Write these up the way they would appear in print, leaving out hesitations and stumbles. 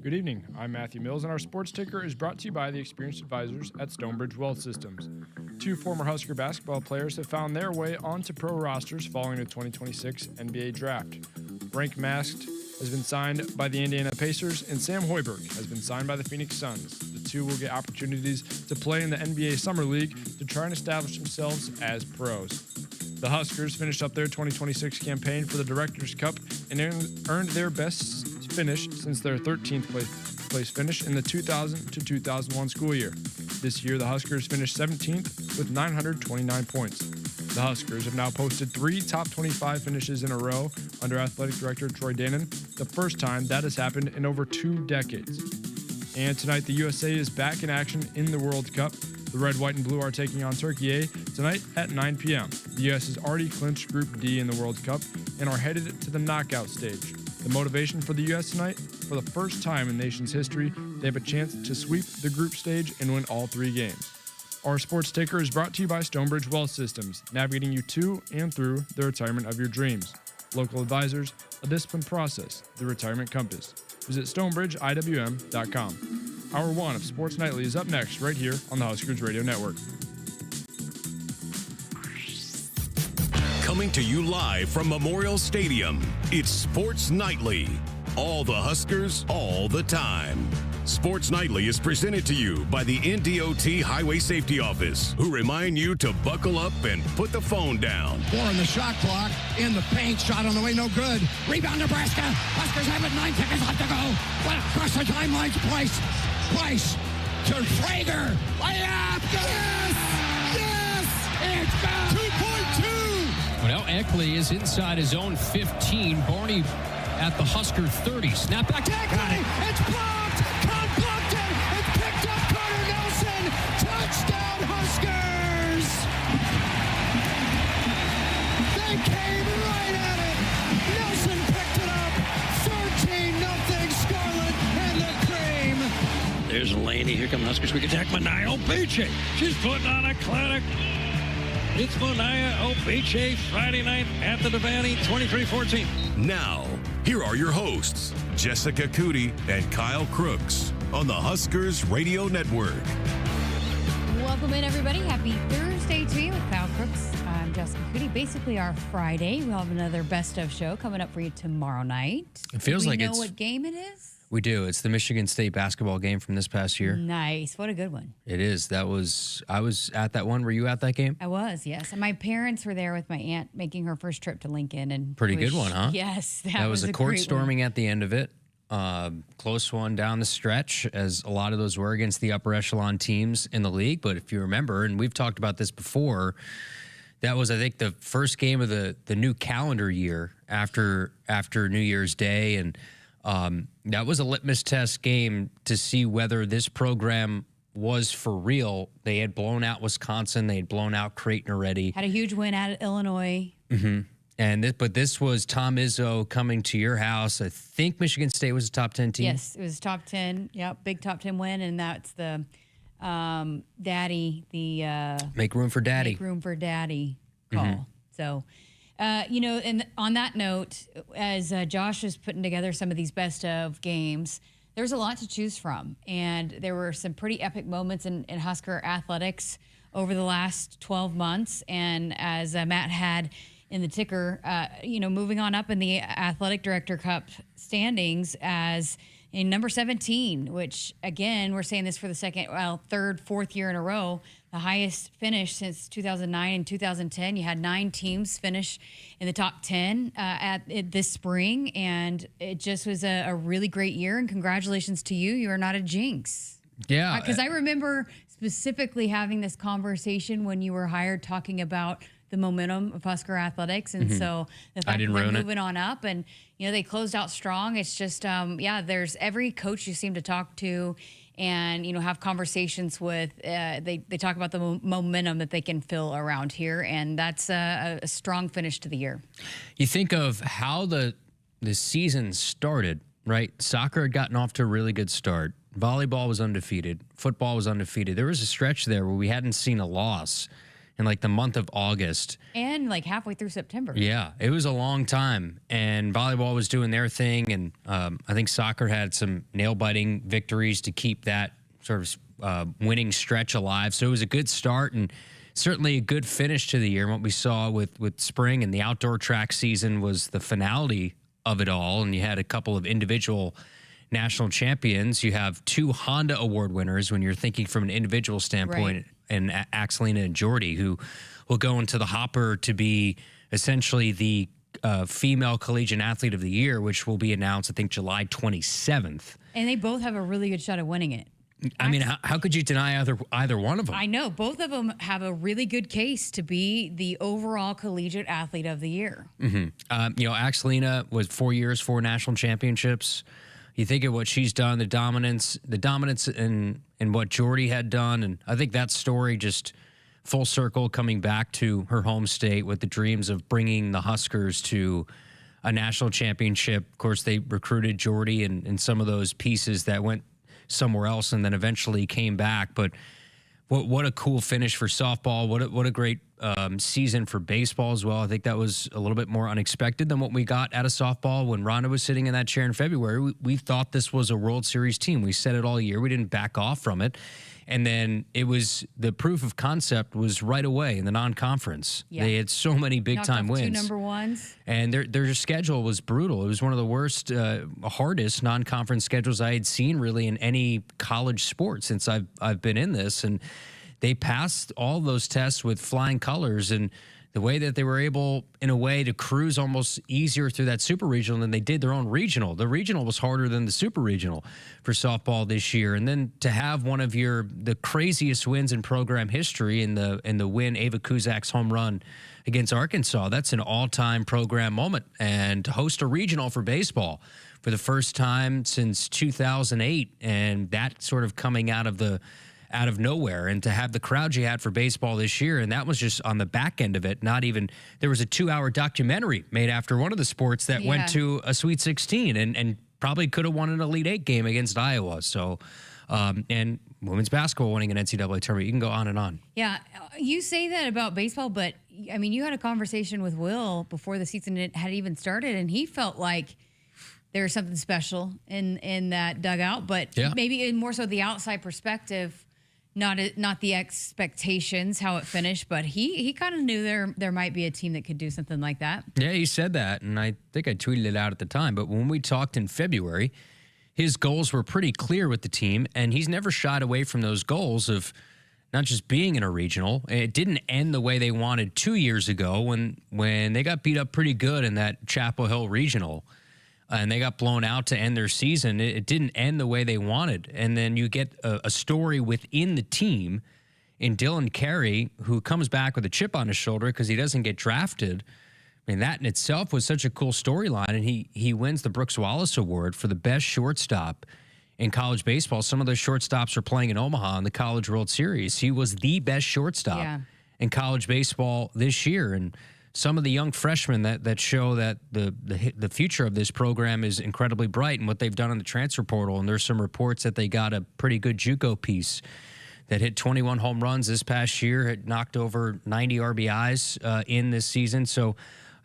Good evening. I'm Matthew Mills, and our sports ticker is brought to you by the experienced advisors at Stonebridge Wealth Systems. Two former Husker basketball players have found their way onto pro rosters following the 2026 NBA Draft. Frank Masked has been signed by the Indiana Pacers, and Sam Hoiberg has been signed by the Phoenix Suns. The two will get opportunities to play in the NBA Summer League to try and establish themselves as pros. The Huskers finished up their 2026 campaign for the Directors' Cup and earned their best finish since their 13th place finish in the 2000 to 2001 school year. This year, the Huskers finished 17th with 929 points. The Huskers have now posted 3 top 25 finishes in a row under Athletic Director Troy Danon, the first time that has happened in over 2 decades. And tonight, the USA is back in action in the World Cup. The Red, White, and Blue are taking on Turkey tonight at 9 p.m. The U.S. has already clinched Group D in the World Cup and are headed to the knockout stage. The motivation for the U.S. tonight, for the first time in nation's history, they have a chance to sweep the group stage and win all 3 games. Our sports ticker is brought to you by Stonebridge Wealth Systems, navigating you to and through the retirement of your dreams. Local advisors, a disciplined process, the retirement compass. Visit StonebridgeIWM.com. Hour 1 of Sports Nightly is up next, right here on the Huskers Radio Network. Coming to you live from Memorial Stadium, it's Sports Nightly. All the Huskers, all the time. Sports Nightly is presented to you by the NDOT Highway Safety Office, who remind you to buckle up and put the phone down. 4 on the shot clock, in the paint, shot on the way, no good. Rebound Nebraska, Huskers have it, 9 seconds left to go. What across the timelines, Price to Traeger, layup, yes! Yes! It's back! 2.2! Well, now Eckley is inside his own 15. Barney at the Husker 30. Snap back to Eckley. It's blocked. Cobb blocked it. It's picked up. Carter Nelson. Touchdown Huskers. They came right at it. Nelson picked it up. 13-0 Scarlet and the cream. There's Laney. Here come the Huskers. We can attack Mania Obeche. She's putting on a clinic. It's Mania Obeche Friday night at the Devaney, 23-14. Now, here are your hosts, Jessica Coody and Kyle Crooks on the Huskers Radio Network. Welcome in, everybody. Happy Thursday to you with Kyle Crooks. I'm Jessica Coody. Basically, our Friday. We'll have another best of show coming up for you tomorrow night. It feels like it's... Do we know what game it is? We do. It's the Michigan State basketball game from this past year. Nice. What a good one. It is. I was at that one. Were you at that game? I was, yes. And my parents were there with my aunt making her first trip to Lincoln. And Pretty good one, huh? Yes. That was a court storming one at the end of it. Close one down the stretch, as a lot of those were against the upper echelon teams in the league. But if you remember, and we've talked about this before, that was, I think, the first game of the new calendar year after New Year's Day. And that was a litmus test game to see whether this program was for real. They had blown out Wisconsin. They had blown out Creighton already. Had a huge win at Illinois. Mm-hmm. But this was Tom Izzo coming to your house. I think Michigan State was a top 10 team. Yes, it was top 10. Yep, big top 10 win. And that's the Make room for daddy. Make room for daddy call. Mm-hmm. So... and on that note, as Josh is putting together some of these best of games, there's a lot to choose from. And there were some pretty epic moments in Husker athletics over the last 12 months. And as Matt had in the ticker, moving on up in the Athletic Director Cup standings as in number 17, which, again, we're saying this for the third, fourth year in a row, the highest finish since 2009 and 2010. You had 9 teams finish in the top 10 this spring, and it just was a really great year, and congratulations to you. You are not a jinx. Yeah. Because I remember specifically having this conversation when you were hired, talking about the momentum of Husker athletics. And so the fact that they're moving on up and, they closed out strong. It's just, there's every coach you seem to talk to and, have conversations with, they talk about the momentum that they can feel around here. And that's a strong finish to the year. You think of how the season started, right? Soccer had gotten off to a really good start. Volleyball was undefeated. Football was undefeated. There was a stretch there where we hadn't seen a loss. in like the month of August. And like halfway through September. Yeah, it was a long time. And volleyball was doing their thing. And I think soccer had some nail-biting victories to keep that sort of winning stretch alive. So it was a good start and certainly a good finish to the year. And what we saw with spring and the outdoor track season was the finality of it all. And you had a couple of individual national champions. You have 2 Honda Award winners when you're thinking from an individual standpoint. Right. And Akslina and Jordy, who will go into the hopper to be essentially the female collegiate athlete of the year, which will be announced, I think, July 27th. And they both have a really good shot at winning it. I mean, how could you deny either one of them? I know. Both of them have a really good case to be the overall collegiate athlete of the year. Mm-hmm. Akslina was 4 years, 4 national championships. You think of what she's done, the dominance in what Jordy had done, and I think that story just full circle coming back to her home state with the dreams of bringing the Huskers to a national championship. Of course, they recruited Jordy and some of those pieces that went somewhere else and then eventually came back. But what a cool finish for softball. What a great season for baseball as well. I think that was a little bit more unexpected than what we got out of softball when Rhonda was sitting in that chair in February. We thought this was a World Series team. We said it all year. We didn't back off from it. And then it was the proof of concept was right away in the non-conference. Yeah. They had so many big-time wins. 2 number ones. And their schedule was brutal. It was one of the worst, hardest non-conference schedules I had seen really in any college sport since I've been in this. And they passed all those tests with flying colors. And the way that they were able, in a way, to cruise almost easier through that super regional than they did their own regional. The regional was harder than the super regional for softball this year. And then to have one of the craziest wins in program history in the win, Ava Kuzak's home run against Arkansas, that's an all-time program moment. And to host a regional for baseball for the first time since 2008, and that sort of coming out of nowhere, and to have the crowd you had for baseball this year, and that was just on the back end of it. Not even, there was a 2-hour documentary made after one of the sports that went to a Sweet 16 and probably could have won an Elite 8 game against Iowa. So, and women's basketball winning an NCAA tournament. You can go on and on. Yeah, you say that about baseball, but I mean, you had a conversation with Will before the season had even started, and he felt like there was something special in that dugout, but maybe more so the outside perspective. Not the expectations, how it finished, but he kind of knew there might be a team that could do something like that. Yeah, he said that, and I think I tweeted it out at the time. But when we talked in February, his goals were pretty clear with the team, and he's never shied away from those goals of not just being in a regional. It didn't end the way they wanted 2 years ago when they got beat up pretty good in that Chapel Hill regional. And they got blown out to end their season. It didn't end the way they wanted. And then you get a story within the team in Dylan Carey, who comes back with a chip on his shoulder because he doesn't get drafted. I mean, that in itself was such a cool storyline. And he wins the Brooks Wallace Award for the best shortstop in college baseball. Some of those shortstops are playing in Omaha in the College World Series. He was the best shortstop in college baseball this year. And some of the young freshmen that show that the future of this program is incredibly bright and what they've done in the transfer portal. And there's some reports that they got a pretty good JUCO piece that hit 21 home runs this past year, had knocked over 90 RBIs in this season. So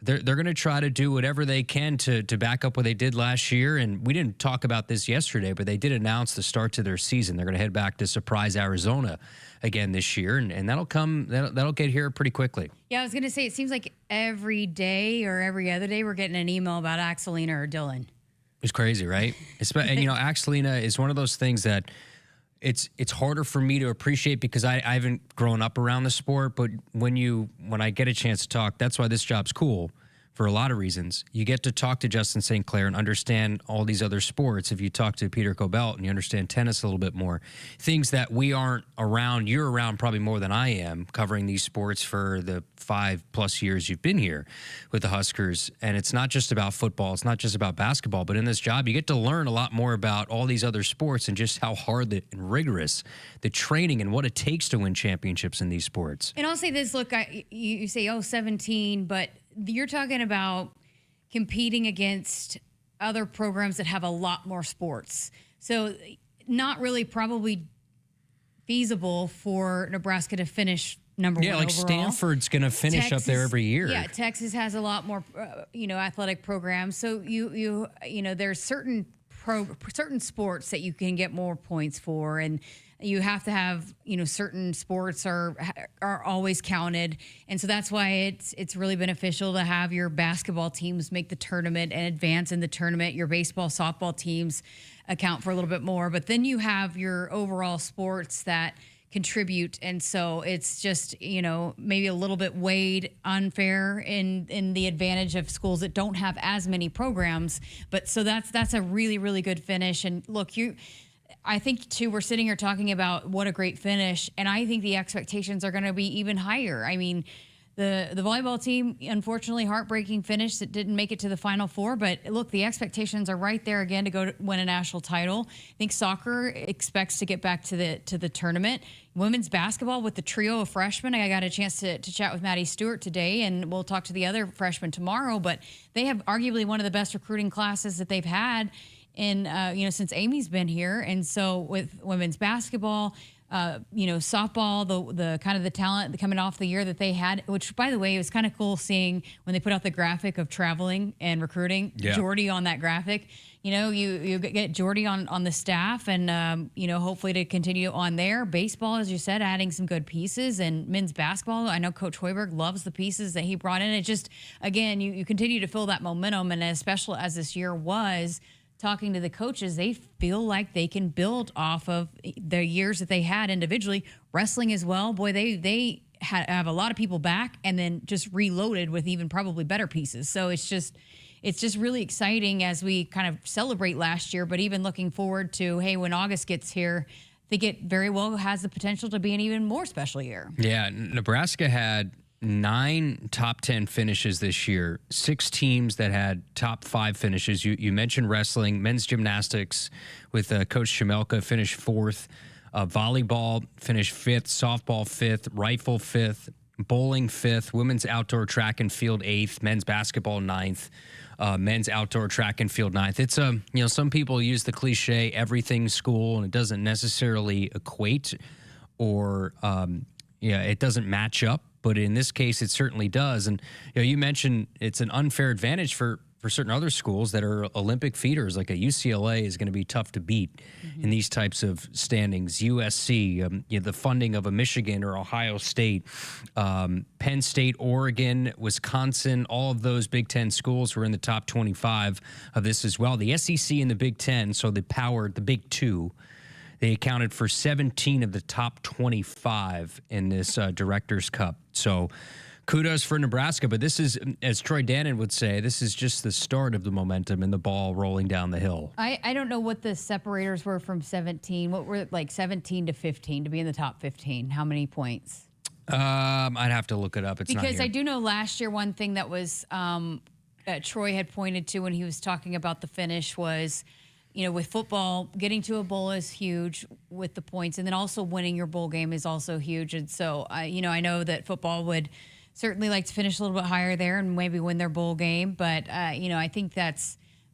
they're going to try to do whatever they can to back up what they did last year. And we didn't talk about this yesterday, but they did announce the start to their season. They're going to head back to Surprise, Arizona again this year, and that'll get here pretty quickly. Yeah, I was going to say, it seems like every day or every other day we're getting an email about Akselina or Dylan. It's crazy, right? And Akselina is one of those things that it's harder for me to appreciate because I haven't grown up around the sport. But when I get a chance to talk, that's why this job's cool for a lot of reasons. You get to talk to Justin St. Clair and understand all these other sports. If you talk to Peter Cobelt and you understand tennis a little bit more, things that we aren't around, you're around probably more than I am, covering these sports for the 5+ years you've been here with the Huskers. And it's not just about football. It's not just about basketball. But in this job, you get to learn a lot more about all these other sports and just how hard and rigorous the training and what it takes to win championships in these sports. And I'll say this, look, you say, 17, but you're talking about competing against other programs that have a lot more sports. So not really probably feasible for Nebraska to finish number one Yeah, like overall. Stanford's going to finish up there every year. Yeah, Texas has a lot more, athletic programs. So there's certain sports that you can get more points for, and you have to have, certain sports are always counted. And so that's why it's really beneficial to have your basketball teams make the tournament and advance in the tournament. Your baseball, softball teams account for a little bit more, but then you have your overall sports that contribute. And so it's just, maybe a little bit weighed unfair in the advantage of schools that don't have as many programs. But so that's a really, really good finish. And look, I think too, we're sitting here talking about what a great finish, and I think the expectations are going to be even higher. I mean, the volleyball team, unfortunately, heartbreaking finish that didn't make it to the Final Four. But look, the expectations are right there again to go to win a national title. I think soccer expects to get back to the tournament. Women's basketball with the trio of freshmen. I got a chance to chat with Maddie Stewart today, and we'll talk to the other freshmen tomorrow. But they have arguably one of the best recruiting classes that they've had in since Amy's been here. And so with women's basketball, softball, the kind of the talent coming off the year that they had, which by the way, it was kind of cool seeing when they put out the graphic of traveling and recruiting, Jordy on that graphic. You get Jordy on the staff, and hopefully to continue on there. Baseball, as you said, adding some good pieces, and men's basketball, I know Coach Hoiberg loves the pieces that he brought in. It just, again, you continue to feel that momentum, and as special as this year was, talking to the coaches, they feel like they can build off of the years that they had individually. Wrestling as well. Boy, they have a lot of people back, and then just reloaded with even probably better pieces. So it's just really exciting as we kind of celebrate last year, but even looking forward to, hey, when August gets here, I think it very well has the potential to be an even more special year. Yeah, Nebraska had 9 top 10 finishes this year, 6 teams that had top 5 finishes. You mentioned wrestling, men's gymnastics with Coach Shemelka finished 4th, volleyball finished 5th, softball 5th, rifle 5th, bowling 5th, women's outdoor track and field 8th, men's basketball 9th, men's outdoor track and field 9th. It's some people use the cliche everything school, and it doesn't necessarily equate or it doesn't match up. But in this case, it certainly does. And you mentioned it's an unfair advantage for certain other schools that are Olympic feeders, like a UCLA is going to be tough to beat in these types of standings. USC, the funding of a Michigan or Ohio State, Penn State, Oregon, Wisconsin, all of those Big Ten schools were in the top 25 of this as well. The SEC and the Big Ten, so the Big Two, they accounted for 17 of the top 25 in this Directors' Cup. So kudos for Nebraska. But this is, as Troy Dannon would say, this is just the start of the momentum and the ball rolling down the hill. I don't know what the separators were from 17. What were like 17 to 15 to be in the top 15? How many points? I'd have to look it up. It's not because here. I do know last year one thing that was Troy had pointed to when he was talking about the finish was, with football, getting to a bowl is huge with the points, and then also winning your bowl game is also huge. And so, I know that football would certainly like to finish a little bit higher there and maybe win their bowl game. But, I think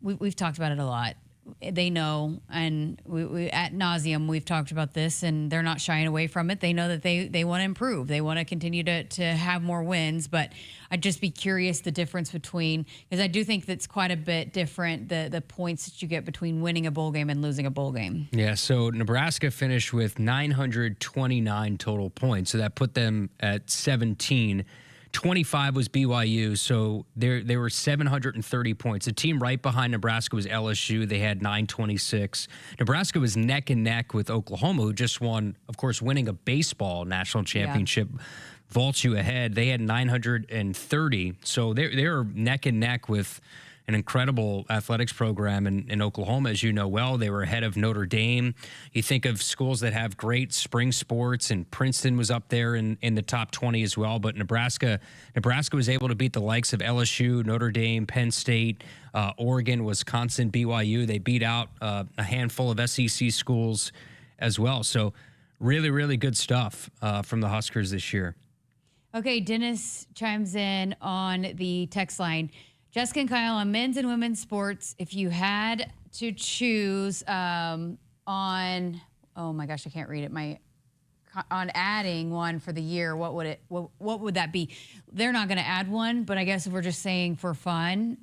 we've talked about it a lot. They know, and we ad nauseum, we've talked about this, and they're not shying away from it. They know that they want to improve. They want to continue to have more wins. But I'd just be curious the difference between, because I do think that's quite a bit different, the points that you get between winning a bowl game and losing a bowl game. Yeah, so Nebraska finished with 929 total points. So that put them at 17. 25 was BYU, so there were 730 points. The team right behind Nebraska was LSU. They had 926. Nebraska was neck and neck with Oklahoma, who just won, of course, winning a baseball national championship. Yeah. Vaults you ahead. They had 930. So they were neck and neck with an incredible athletics program in Oklahoma, as you know well. They were ahead of Notre Dame. You think of schools that have great spring sports, and Princeton was up there in the top 20 as well. But Nebraska was able to beat the likes of LSU, Notre Dame, Penn State, Oregon, Wisconsin, BYU. They beat out a handful of SEC schools as well. So really, really good stuff from the Huskers this year. Okay, Dennis chimes in on the text line. Jessica and Kyle, on men's and women's sports, if you had to choose oh my gosh, I can't read it. My adding one for the year, what would that be? They're not going to add one, but I guess if we're just saying for fun.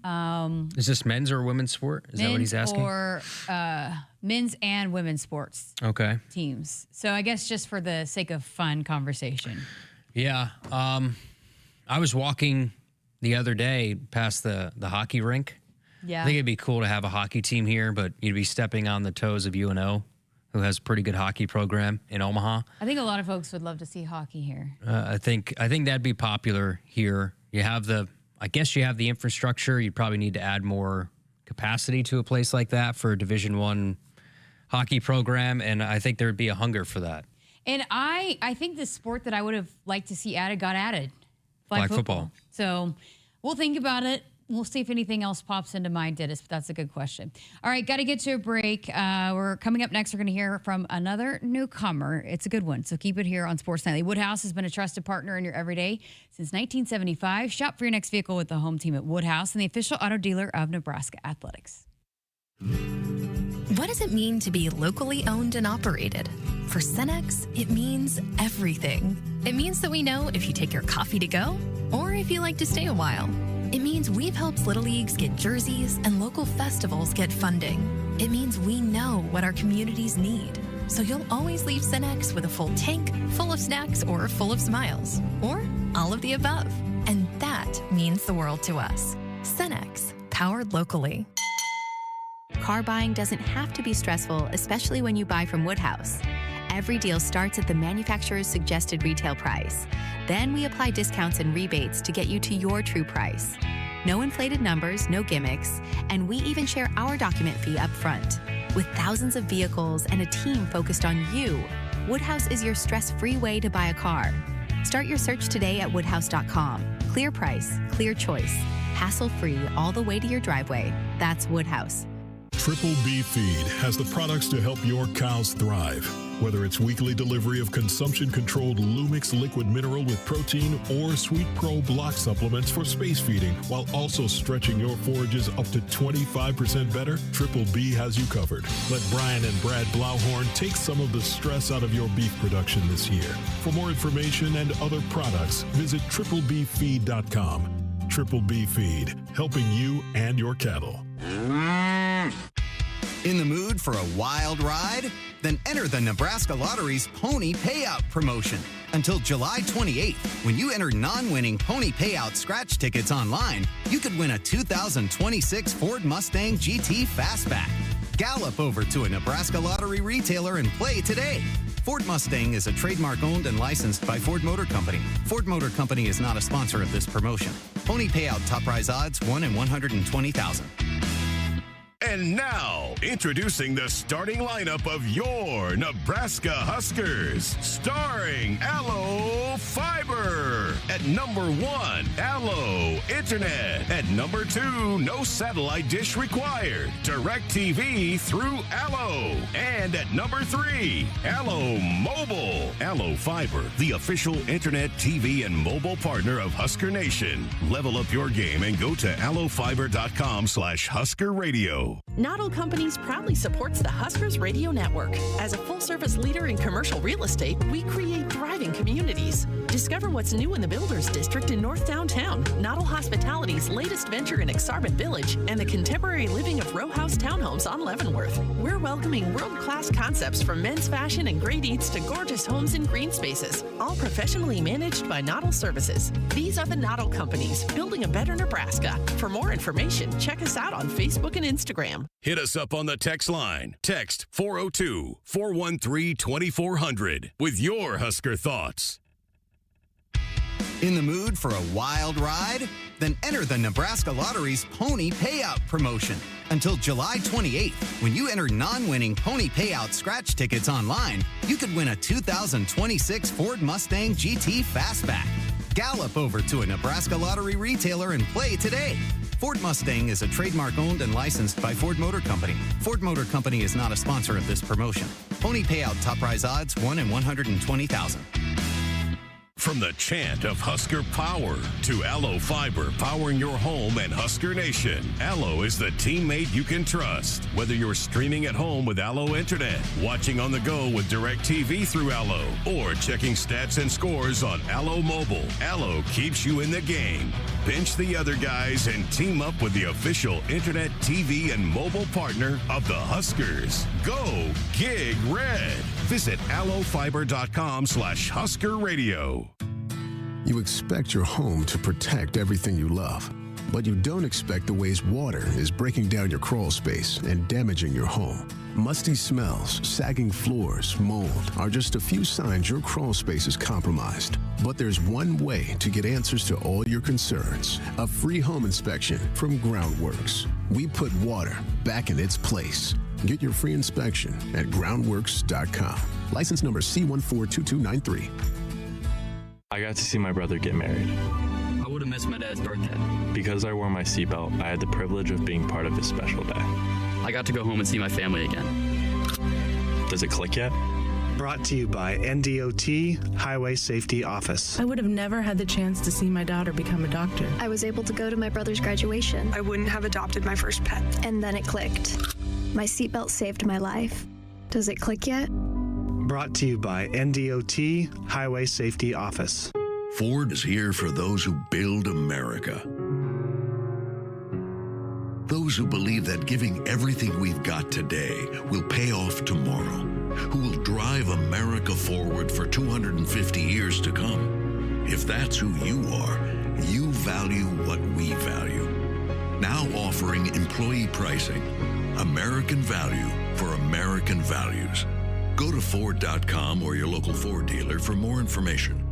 Is this men's or women's sport? Is that what he's asking? Or men's and women's sports teams. So I guess just for the sake of fun conversation. Yeah. I was walking the other day past the hockey rink. Yeah. I think it'd be cool to have a hockey team here, but you'd be stepping on the toes of UNO, who has a pretty good hockey program in Omaha. I think a lot of folks would love to see hockey here. I think that'd be popular here. You have the infrastructure. You'd probably need to add more capacity to a place like that for a Division I hockey program, and I think there'd be a hunger for that. And I think the sport that I would have liked to see added got added. Flag football. So we'll think about it. We'll see if anything else pops into mind, Dennis, but that's a good question. All right, got to get to a break. We're coming up next. We're going to hear from another newcomer. It's a good one, so keep it here on Sports Nightly. Woodhouse has been a trusted partner in your everyday since 1975. Shop for your next vehicle with the home team at Woodhouse and the official auto dealer of Nebraska Athletics. What does it mean to be locally owned and operated? For Cenex, it means everything. It means that we know if you take your coffee to go or if you like to stay a while. It means we've helped Little Leagues get jerseys and local festivals get funding. It means we know what our communities need. So you'll always leave Cenex with a full tank, full of snacks, or full of smiles. Or all of the above. And that means the world to us. Cenex, powered locally. Car buying doesn't have to be stressful, especially when you buy from Woodhouse. Every deal starts at the manufacturer's suggested retail price. Then we apply discounts and rebates to get you to your true price. No inflated numbers, no gimmicks, and we even share our document fee up front. With thousands of vehicles and a team focused on you, Woodhouse is your stress-free way to buy a car. Start your search today at woodhouse.com. Clear price, clear choice, hassle-free all the way to your driveway. That's Woodhouse. Triple B Feed has the products to help your cows thrive. Whether it's weekly delivery of consumption-controlled Lumix liquid mineral with protein or Sweet Pro block supplements for space feeding, while also stretching your forages up to 25% better, Triple B has you covered. Let Brian and Brad Blauhorn take some of the stress out of your beef production this year. For more information and other products, visit triplebfeed.com. Triple B Feed, helping you and your cattle. In the mood for a wild ride? Then enter the Nebraska Lottery's Pony Payout promotion. Until July 28th, when you enter non-winning Pony Payout scratch tickets online, you could win a 2026 Ford Mustang GT Fastback. Gallop over to a Nebraska Lottery retailer and play today. Ford Mustang is a trademark owned and licensed by Ford Motor Company. Ford Motor Company is not a sponsor of this promotion. Pony Payout top prize odds 1 in 120,000. And now, introducing the starting lineup of your Nebraska Huskers. Starring Allo Fiber. At number 1, Allo Internet. At number 2, no satellite dish required. DirecTV through Allo. And at number 3, Allo Mobile. Allo Fiber, the official internet, TV, and mobile partner of Husker Nation. Level up your game and go to allofiber.com/Husker Radio. Noddle Companies proudly supports the Huskers Radio Network. As a full-service leader in commercial real estate, we create thriving communities. Discover what's new in the Builders District in North Downtown, Noddle Hospitality's latest venture in Exarban Village, and the contemporary living of row house townhomes on Leavenworth. We're welcoming world-class concepts from men's fashion and great eats to gorgeous homes and green spaces, all professionally managed by Noddle Services. These are the Noddle Companies, building a better Nebraska. For more information, check us out on Facebook and Instagram. Hit us up on the text line. Text 402-413-2400 with your Husker thoughts. In the mood for a wild ride? Then enter the Nebraska Lottery's Pony Payout promotion. Until July 28th, when you enter non-winning Pony Payout scratch tickets online, you could win a 2026 Ford Mustang GT Fastback. Gallop over to a Nebraska Lottery retailer and play today. Ford Mustang is a trademark owned and licensed by Ford Motor Company. Ford Motor Company is not a sponsor of this promotion. Pony Payout top prize odds 1 in 120,000. From the chant of Husker power to Allo Fiber powering your home and Husker Nation, Allo is the teammate you can trust. Whether you're streaming at home with Allo Internet, watching on the go with DirecTV through Allo, or checking stats and scores on Allo Mobile, Allo keeps you in the game. Bench the other guys and team up with the official Internet, TV, and mobile partner of the Huskers. Go Gig Red. Visit allofiber.com/Husker Radio. You expect your home to protect everything you love, but you don't expect the ways water is breaking down your crawl space and damaging your home. Musty smells, sagging floors, mold are just a few signs your crawl space is compromised. But there's one way to get answers to all your concerns: a free home inspection from Groundworks. We put water back in its place. Get your free inspection at groundworks.com. License number C142293. I got to see my brother get married. I would have missed my dad's birthday. Because I wore my seatbelt, I had the privilege of being part of his special day. I got to go home and see my family again. Does it click yet? Brought to you by NDOT Highway Safety Office. I would have never had the chance to see my daughter become a doctor. I was able to go to my brother's graduation. I wouldn't have adopted my first pet. And then it clicked. My seatbelt saved my life. Does it click yet? Brought to you by NDOT Highway Safety Office. Ford is here for those who build America. Those who believe that giving everything we've got today will pay off tomorrow. Who will drive America forward for 250 years to come. If that's who you are, you value what we value. Now offering employee pricing. American value for American values. Go to Ford.com or your local Ford dealer for more information.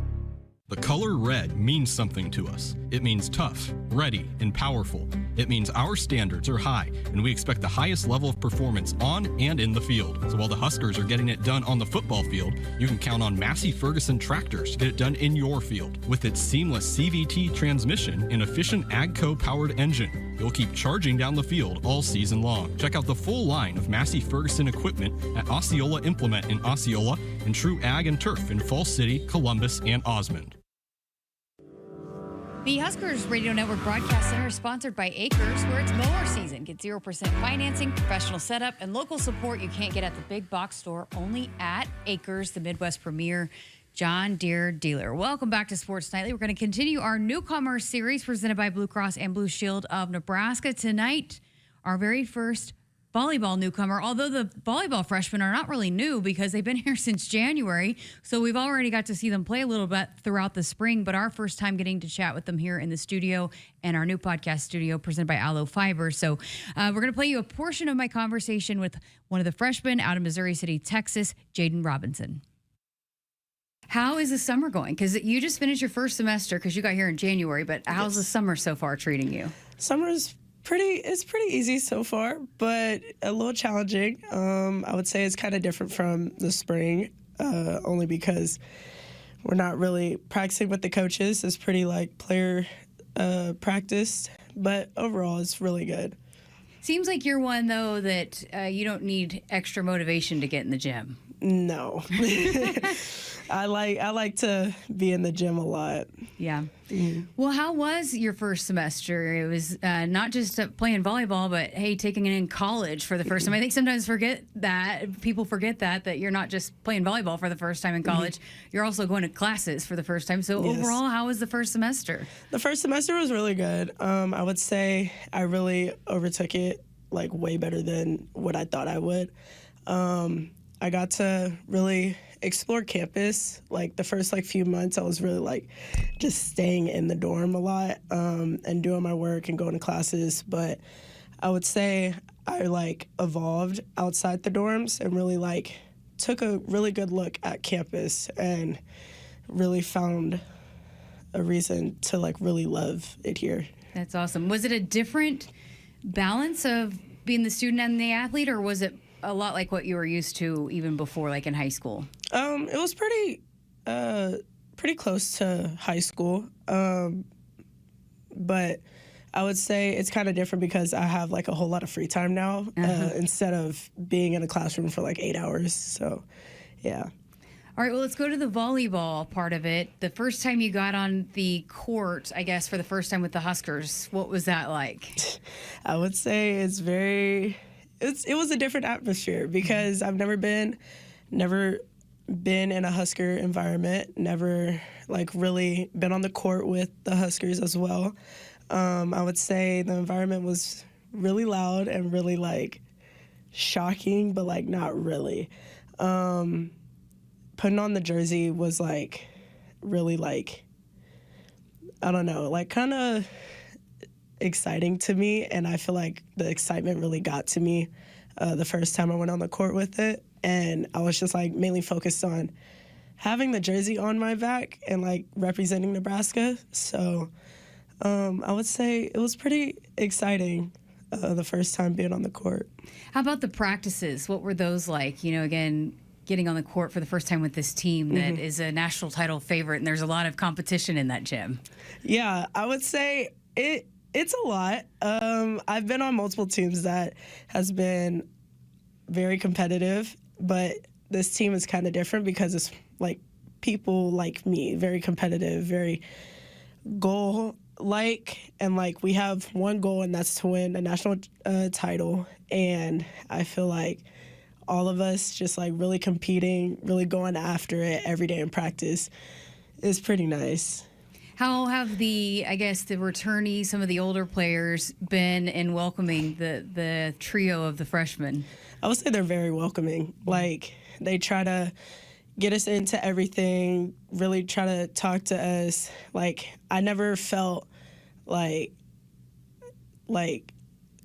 The color red means something to us. It means tough, ready, and powerful. It means our standards are high, and we expect the highest level of performance on and in the field. So while the Huskers are getting it done on the football field, you can count on Massey Ferguson tractors to get it done in your field. With its seamless CVT transmission and efficient AGCO-powered engine, you'll keep charging down the field all season long. Check out the full line of Massey Ferguson equipment at Osceola Implement in Osceola and True Ag and Turf in Falls City, Columbus, and Osmond. The Huskers Radio Network Broadcast Center is sponsored by Akrs, where it's mower season. Get 0% financing, professional setup, and local support you can't get at the big box store, only at Akrs, the Midwest premier John Deere dealer. Welcome back to Sports Nightly. We're going to continue our newcomer series presented by Blue Cross and Blue Shield of Nebraska. Tonight, our very first volleyball newcomer, although the volleyball freshmen are not really new because they've been here since January, so we've already got to see them play a little bit throughout the spring, but our first time getting to chat with them here in the studio and our new podcast studio presented by Allo Fiber. So we're going to play you a portion of my conversation with one of the freshmen out of Missouri City, Texas, Jayden Robinson. How is the summer going? Because you just finished your first semester because you got here in January, but how's the summer so far treating you? Summer's it's pretty easy so far, but a little challenging. I would say it's kind of different from the spring, only because we're not really practicing with the coaches. It's pretty like player practice, but overall it's really good. Seems like you're one, though, that you don't need extra motivation to get in the gym. No. I like to be in the gym a lot. Yeah. Well, how was your first semester? It was not just playing volleyball, but, hey, taking it in college for the first time. I think sometimes people forget that you're not just playing volleyball for the first time in college. You're also going to classes for the first time. So overall, how was the first semester? The first semester was really good. I would say I really overtook it, like, way better than what I thought I would. I got to really explore campus. Like the first few months, I was really just staying in the dorm a lot and doing my work and going to classes. But I would say I evolved outside the dorms and really took a really good look at campus and really found a reason to really love it here. That's awesome. Was it a different balance of being the student and the athlete, or was it a lot like what you were used to even before, in high school? It was pretty close to high school. But I would say it's kind of different because I have a whole lot of free time now instead of being in a classroom for 8 hours. So, yeah. All right, well, let's go to the volleyball part of it. The first time you got on the court, I guess, for the first time with the Huskers, what was that like? I would say it was a different atmosphere because I've never been in a Husker environment, never like really been on the court with the Huskers as well. I would say the environment was really loud and really like shocking, but like not really. Putting on the jersey was like really like, I don't know, like kind of exciting to me, and I feel like the excitement really got to me the first time I went on the court with it, and I was just like mainly focused on having the jersey on my back and like representing Nebraska. So I would say it was pretty exciting the first time being on the court. How about the practices? What were those like? You know, again, getting on the court for the first time with this team that is a national title favorite, and there's a lot of competition in that gym. Yeah, I would say it's a lot. I've been on multiple teams that has been very competitive, but this team is kind of different because it's like people like me, very competitive, very goal-like, and like we have one goal, and that's to win a national title. And I feel like all of us just like really competing, really going after it every day in practice is pretty nice. How have the returnees, some of the older players, been in welcoming the trio of the freshmen? I would say they're very welcoming. Like, they try to get us into everything, really try to talk to us. Like, I never felt like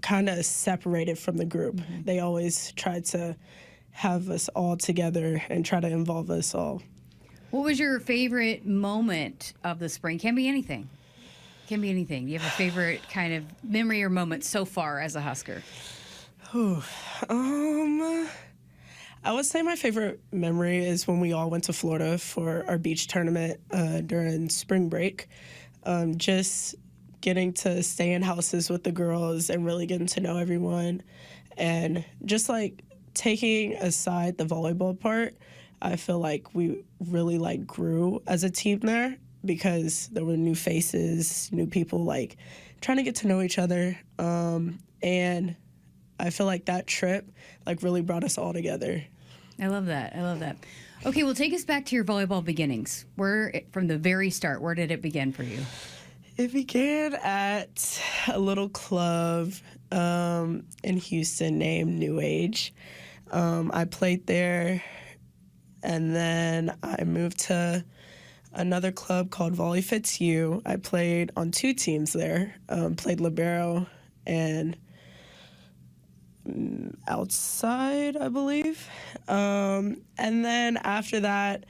kind of separated from the group. They always tried to have us all together and try to involve us all. What was your favorite moment of the spring? Can be anything. Can be anything. Do you have a favorite kind of memory or moment so far as a Husker? I would say my favorite memory is when we all went to Florida for our beach tournament during spring break. Just getting to stay in houses with the girls and really getting to know everyone, and just like taking aside the volleyball part, I feel like we really like grew as a team there because there were new faces, new people like trying to get to know each other, and I feel like that trip like really brought us all together. I love that. Okay, well, take us back to your volleyball beginnings. From the very start, where did it begin for you? It began at a little club in Houston named New Age. I played there, and then I moved to another club called Volley Fits You. I played on 2 teams there, played libero and outside, I believe. And then after that,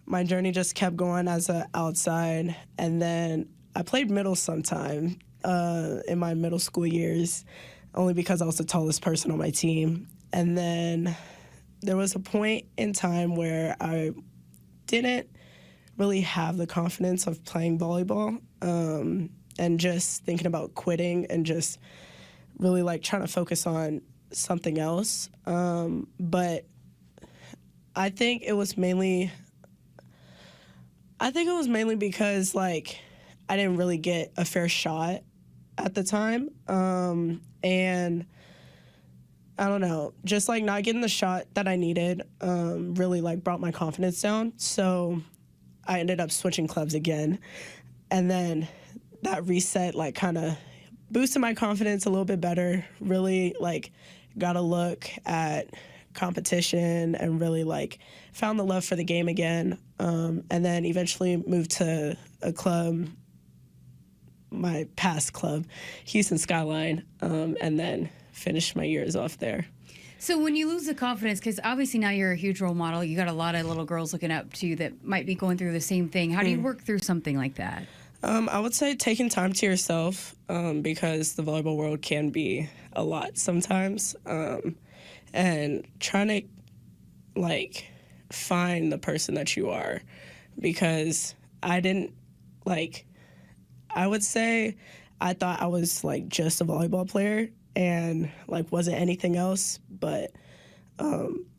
my journey just kept going as an outside, and then I played middle sometime in my middle school years, only because I was the tallest person on my team. And then there was a point in time where I didn't really have the confidence of playing volleyball, and just thinking about quitting and just really like trying to focus on something else. But I think it was mainly because like I didn't really get a fair shot at the time. And I don't know, just like not getting the shot that I needed really like brought my confidence down. So I ended up switching clubs again. And then that reset like kind of boosted my confidence a little bit better, really like got a look at competition and really like found the love for the game again. And then eventually moved to a club, my past club, Houston Skyline, and then finished my years off there. So when you lose the confidence, because obviously now you're a huge role model, you got a lot of little girls looking up to you that might be going through the same thing. How do you work through something like that? I would say taking time to yourself, because the volleyball world can be a lot sometimes, and trying to like find the person that you are, because I would say I thought I was like just a volleyball player and like wasn't anything else, but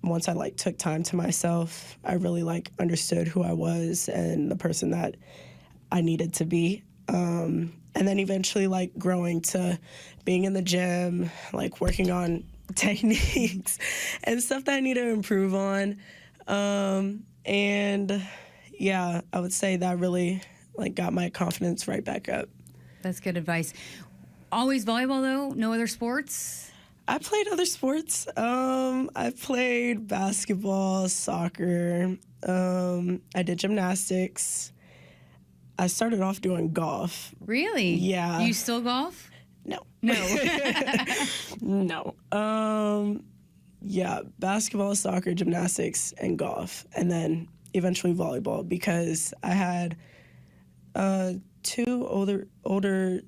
once I like took time to myself, I really like understood who I was and the person that I needed to be. And then eventually like growing to being in the gym, like working on techniques and stuff that I need to improve on. And yeah, I would say that really like got my confidence right back up. That's good advice. Always volleyball though? No other sports? I played other sports. I played basketball, soccer. I did gymnastics. I started off doing golf. Really? Yeah. Do you still golf? No. No. No. Yeah, basketball, soccer, gymnastics, and golf. And then eventually volleyball because I had two older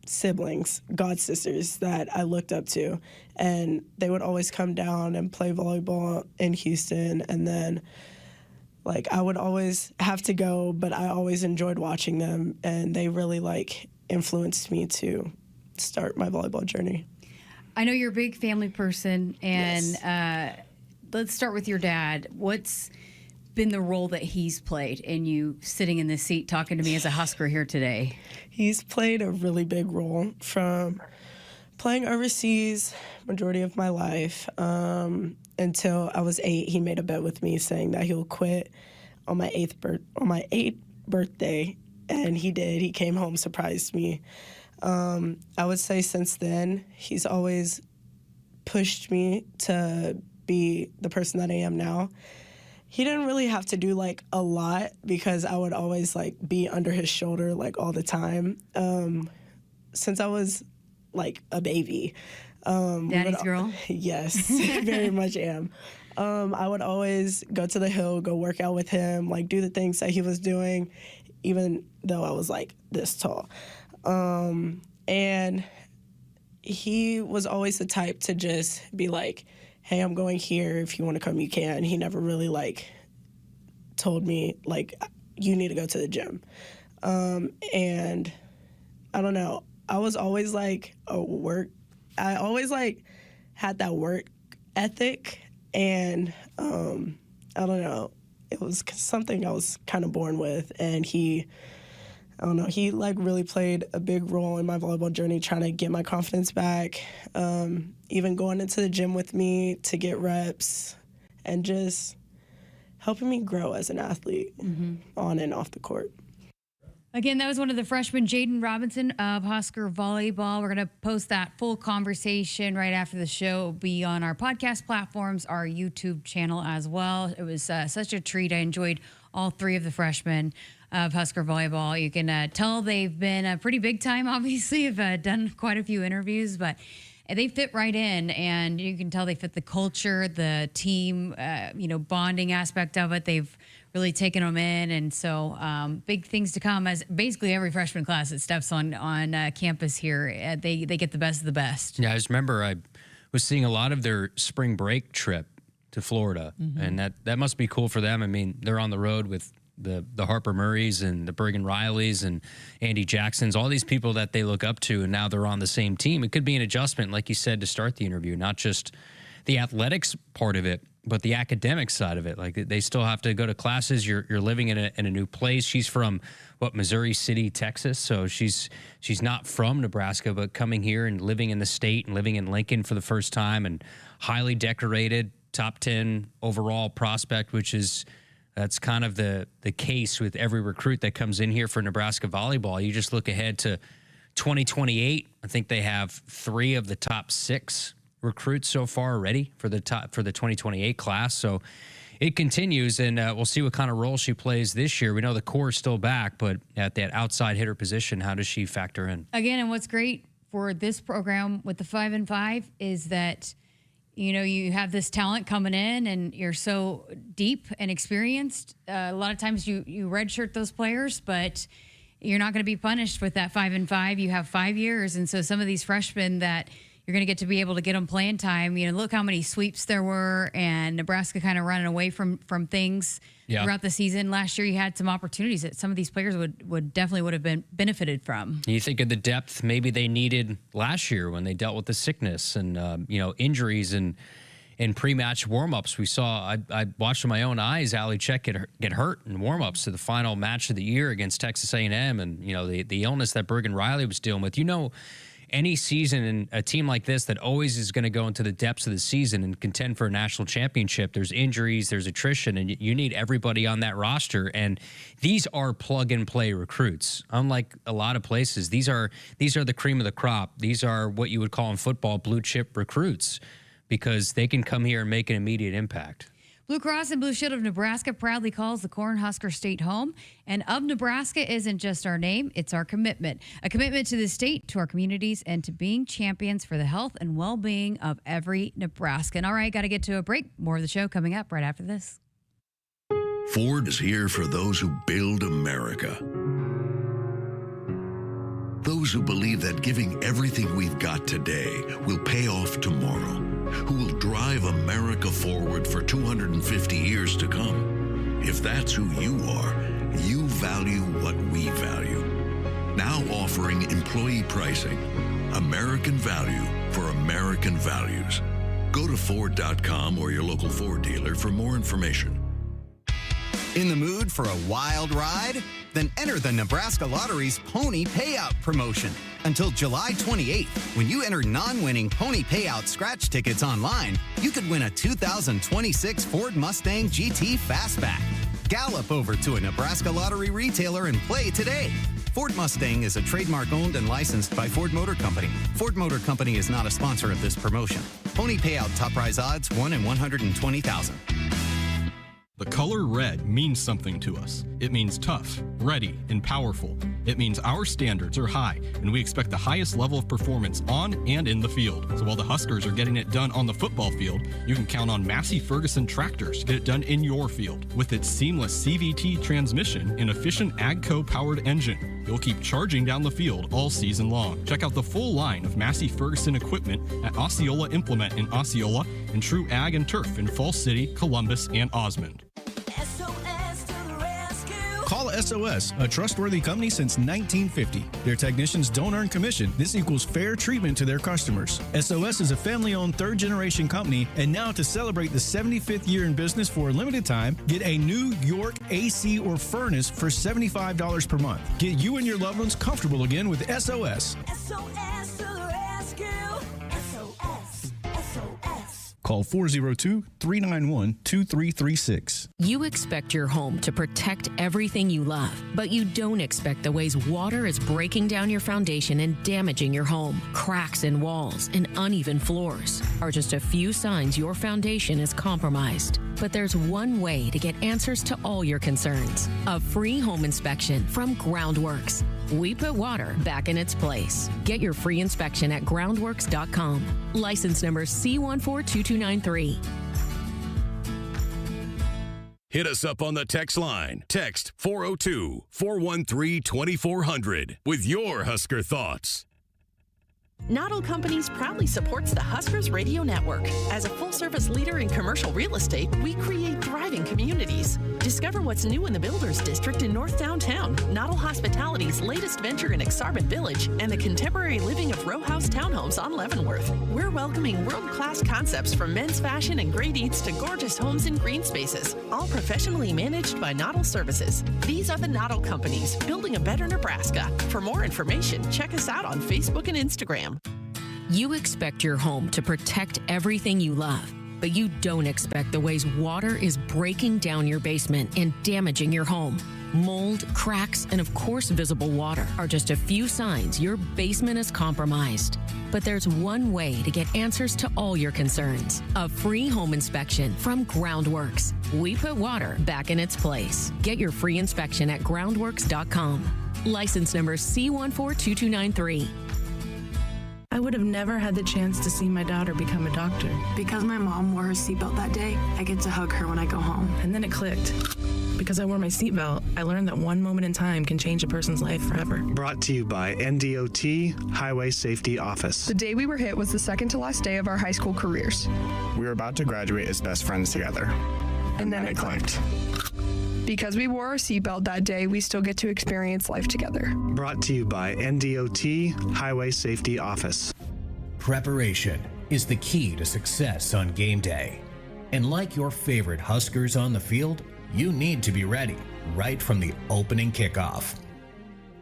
siblings, god sisters that I looked up to, and they would always come down and play volleyball in Houston, and then like I would always have to go, but I always enjoyed watching them, and they really like influenced me to start my volleyball journey. I know you're a big family person, and Yes. Let's start with your dad. What's been the role that he's played in you sitting in this seat talking to me as a Husker here today? He's played a really big role from playing overseas majority of my life until I was 8. He made a bet with me saying that he'll quit on my 8th birthday, and he did. He came home, surprised me. I would say since then, he's always pushed me to be the person that I am now. He didn't really have to do like a lot because I would always like be under his shoulder like all the time. Since I was like a baby. Daddy's girl? Yes, very much am. I would always go to the hill, go work out with him, like do the things that he was doing, even though I was like this tall. And he was always the type to just be like, hey, I'm going here. If you want to come, you can. He never really like told me like, you need to go to the gym. And I don't know. I was always like I always like had that work ethic, and I don't know. It was something I was kind of born with, and he like really played a big role in my volleyball journey, trying to get my confidence back, even going into the gym with me to get reps, and just helping me grow as an athlete on and off the court. Again, that was one of the freshmen, Jayden Robinson of Husker Volleyball. We're going to post that full conversation right after the show. It'll be on our podcast platforms, our YouTube channel as well. It was such a treat. I enjoyed all three of the freshmen of Husker Volleyball. You can tell they've been pretty big time, obviously. I've done quite a few interviews, but they fit right in, and you can tell they fit the culture, the team, bonding aspect of it. They've really taken them in, and so big things to come as basically every freshman class that steps on campus here. They get the best of the best. Yeah, I just remember I was seeing a lot of their spring break trip to Florida, and that must be cool for them. I mean, they're on the road with the Harper Murrays and the Bergen Rileys and Andy Jacksons, all these people that they look up to, and now they're on the same team. It could be an adjustment, like you said, to start the interview, not just the athletics part of it, but the academic side of it. Like, they still have to go to classes. You're living in a new place. She's from Missouri City, Texas. So she's not from Nebraska, but coming here and living in the state and living in Lincoln for the first time, and highly decorated, top 10 overall prospect, that's kind of the case with every recruit that comes in here for Nebraska volleyball. You just look ahead to 2028. I think they have 3 of the top 6 recruits so far already for the 2028 class. So it continues, and we'll see what kind of role she plays this year. We know the core is still back, but at that outside hitter position, how does she factor in? Again, and what's great for this program with the 5-5 is that you have this talent coming in, and you're so deep and experienced. A lot of times you redshirt those players, but you're not going to be punished with that 5-5. You have 5 years, and so some of these freshmen that you're going to get to be able to get them playing time. Look how many sweeps there were, and Nebraska kind of running away from things throughout the season. Last year, you had some opportunities that some of these players would have been benefited from. You think of the depth maybe they needed last year when they dealt with the sickness and injuries, and in pre-match warm-ups. We saw, I watched with my own eyes, Ali Check get hurt in warm-ups to the final match of the year against Texas A&M, and the illness that Bergen Riley was dealing with. Any season and a team like this that always is going to go into the depths of the season and contend for a national championship, there's injuries, there's attrition, and you need everybody on that roster. And these are plug-and-play recruits. Unlike a lot of places, these are the cream of the crop. These are what you would call in football blue-chip recruits, because they can come here and make an immediate impact. Blue Cross and Blue Shield of Nebraska proudly calls the Cornhusker State home. And of Nebraska isn't just our name, it's our commitment. A commitment to the state, to our communities, and to being champions for the health and well-being of every Nebraskan. All right, got to get to a break. More of the show coming up right after this. Ford is here for those who build America. Those who believe that giving everything we've got today will pay off tomorrow, who will drive America forward for 250 years to come. If that's who you are, you value what we value. Now offering employee pricing, American value for American values. Go to Ford.com or your local Ford dealer for more information. In the mood for a wild ride? Then enter the Nebraska Lottery's Pony Payout promotion. Until July 28th, when you enter non-winning Pony Payout scratch tickets online, you could win a 2026 Ford Mustang GT Fastback. Gallop over to a Nebraska Lottery retailer and play today. Ford Mustang is a trademark owned and licensed by Ford Motor Company. Ford Motor Company is not a sponsor of this promotion. Pony Payout top prize odds 1 in 120,000. The color red means something to us. It means tough, ready, and powerful. It means our standards are high, and we expect the highest level of performance on and in the field. So while the Huskers are getting it done on the football field, you can count on Massey Ferguson tractors to get it done in your field. With its seamless CVT transmission and efficient AGCO-powered engine, you'll keep charging down the field all season long. Check out the full line of Massey Ferguson equipment at Osceola Implement in Osceola and True Ag and Turf in Falls City, Columbus, and Osmond. Call SOS, a trustworthy company since 1950. Their technicians don't earn commission. This equals fair treatment to their customers. SOS is a family-owned third-generation company, and now to celebrate the 75th year in business for a limited time, get a New York AC or furnace for $75 per month. Get you and your loved ones comfortable again with SOS. SOS to the rescue. SOS. Call 402-391-2336. You expect your home to protect everything you love, but you don't expect the ways water is breaking down your foundation and damaging your home. Cracks in walls and uneven floors are just a few signs your foundation is compromised. But there's one way to get answers to all your concerns. A free home inspection from Groundworks. We put water back in its place. Get your free inspection at groundworks.com. License number C142293. Hit us up on the text line. Text 402-413-2400 with your Husker thoughts. Noddle Companies proudly supports the Huskers Radio Network. As a full-service leader in commercial real estate, we create thriving communities. Discover what's new in the Builders District in North Downtown, Noddle Hospitality's latest venture in Aksarben Village, and the contemporary living of row house townhomes on Leavenworth. We're welcoming world-class concepts from men's fashion and great eats to gorgeous homes and green spaces, all professionally managed by Noddle Services. These are the Noddle Companies, building a better Nebraska. For more information, check us out on Facebook and Instagram. You expect your home to protect everything you love, but you don't expect the ways water is breaking down your basement and damaging your home. Mold, cracks, and of course visible water are just a few signs your basement is compromised. But there's one way to get answers to all your concerns. A free home inspection from Groundworks. We put water back in its place. Get your free inspection at groundworks.com. License number C142293. I would have never had the chance to see my daughter become a doctor. Because my mom wore her seatbelt that day, I get to hug her when I go home. And then it clicked. Because I wore my seatbelt, I learned that one moment in time can change a person's life forever. Brought to you by NDOT Highway Safety Office. The day we were hit was the second to last day of our high school careers. We were about to graduate as best friends together. And then it clicked. Because we wore our seatbelt that day, we still get to experience life together. Brought to you by NDOT Highway Safety Office. Preparation is the key to success on game day. And like your favorite Huskers on the field, you need to be ready right from the opening kickoff.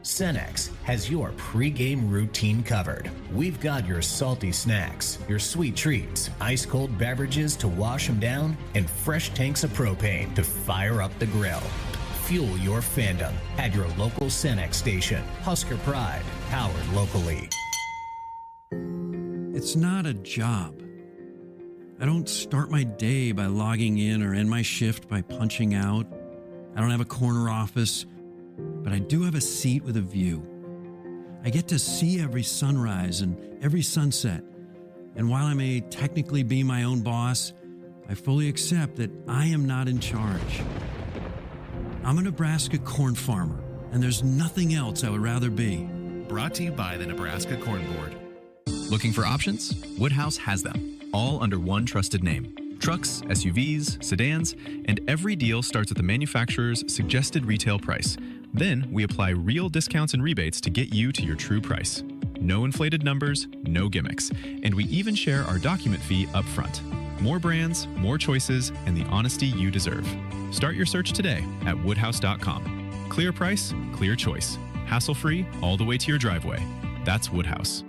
Cenex has your pregame routine covered. We've got your salty snacks, your sweet treats, ice-cold beverages to wash them down, and fresh tanks of propane to fire up the grill. Fuel your fandom at your local Cenex station. Husker Pride, powered locally. It's not a job. I don't start my day by logging in or end my shift by punching out. I don't have a corner office, but I do have a seat with a view. I get to see every sunrise and every sunset. And while I may technically be my own boss, I fully accept that I am not in charge. I'm a Nebraska corn farmer, and there's nothing else I would rather be. Brought to you by the Nebraska Corn Board. Looking for options? Woodhouse has them, all under one trusted name. Trucks, SUVs, sedans, and every deal starts at the manufacturer's suggested retail price. Then we apply real discounts and rebates to get you to your true price. No inflated numbers, no gimmicks, and we even share our document fee up front. More brands, more choices, and the honesty you deserve. Start your search today at woodhouse.com. Clear price, clear choice. Hassle-free all the way to your driveway. That's Woodhouse.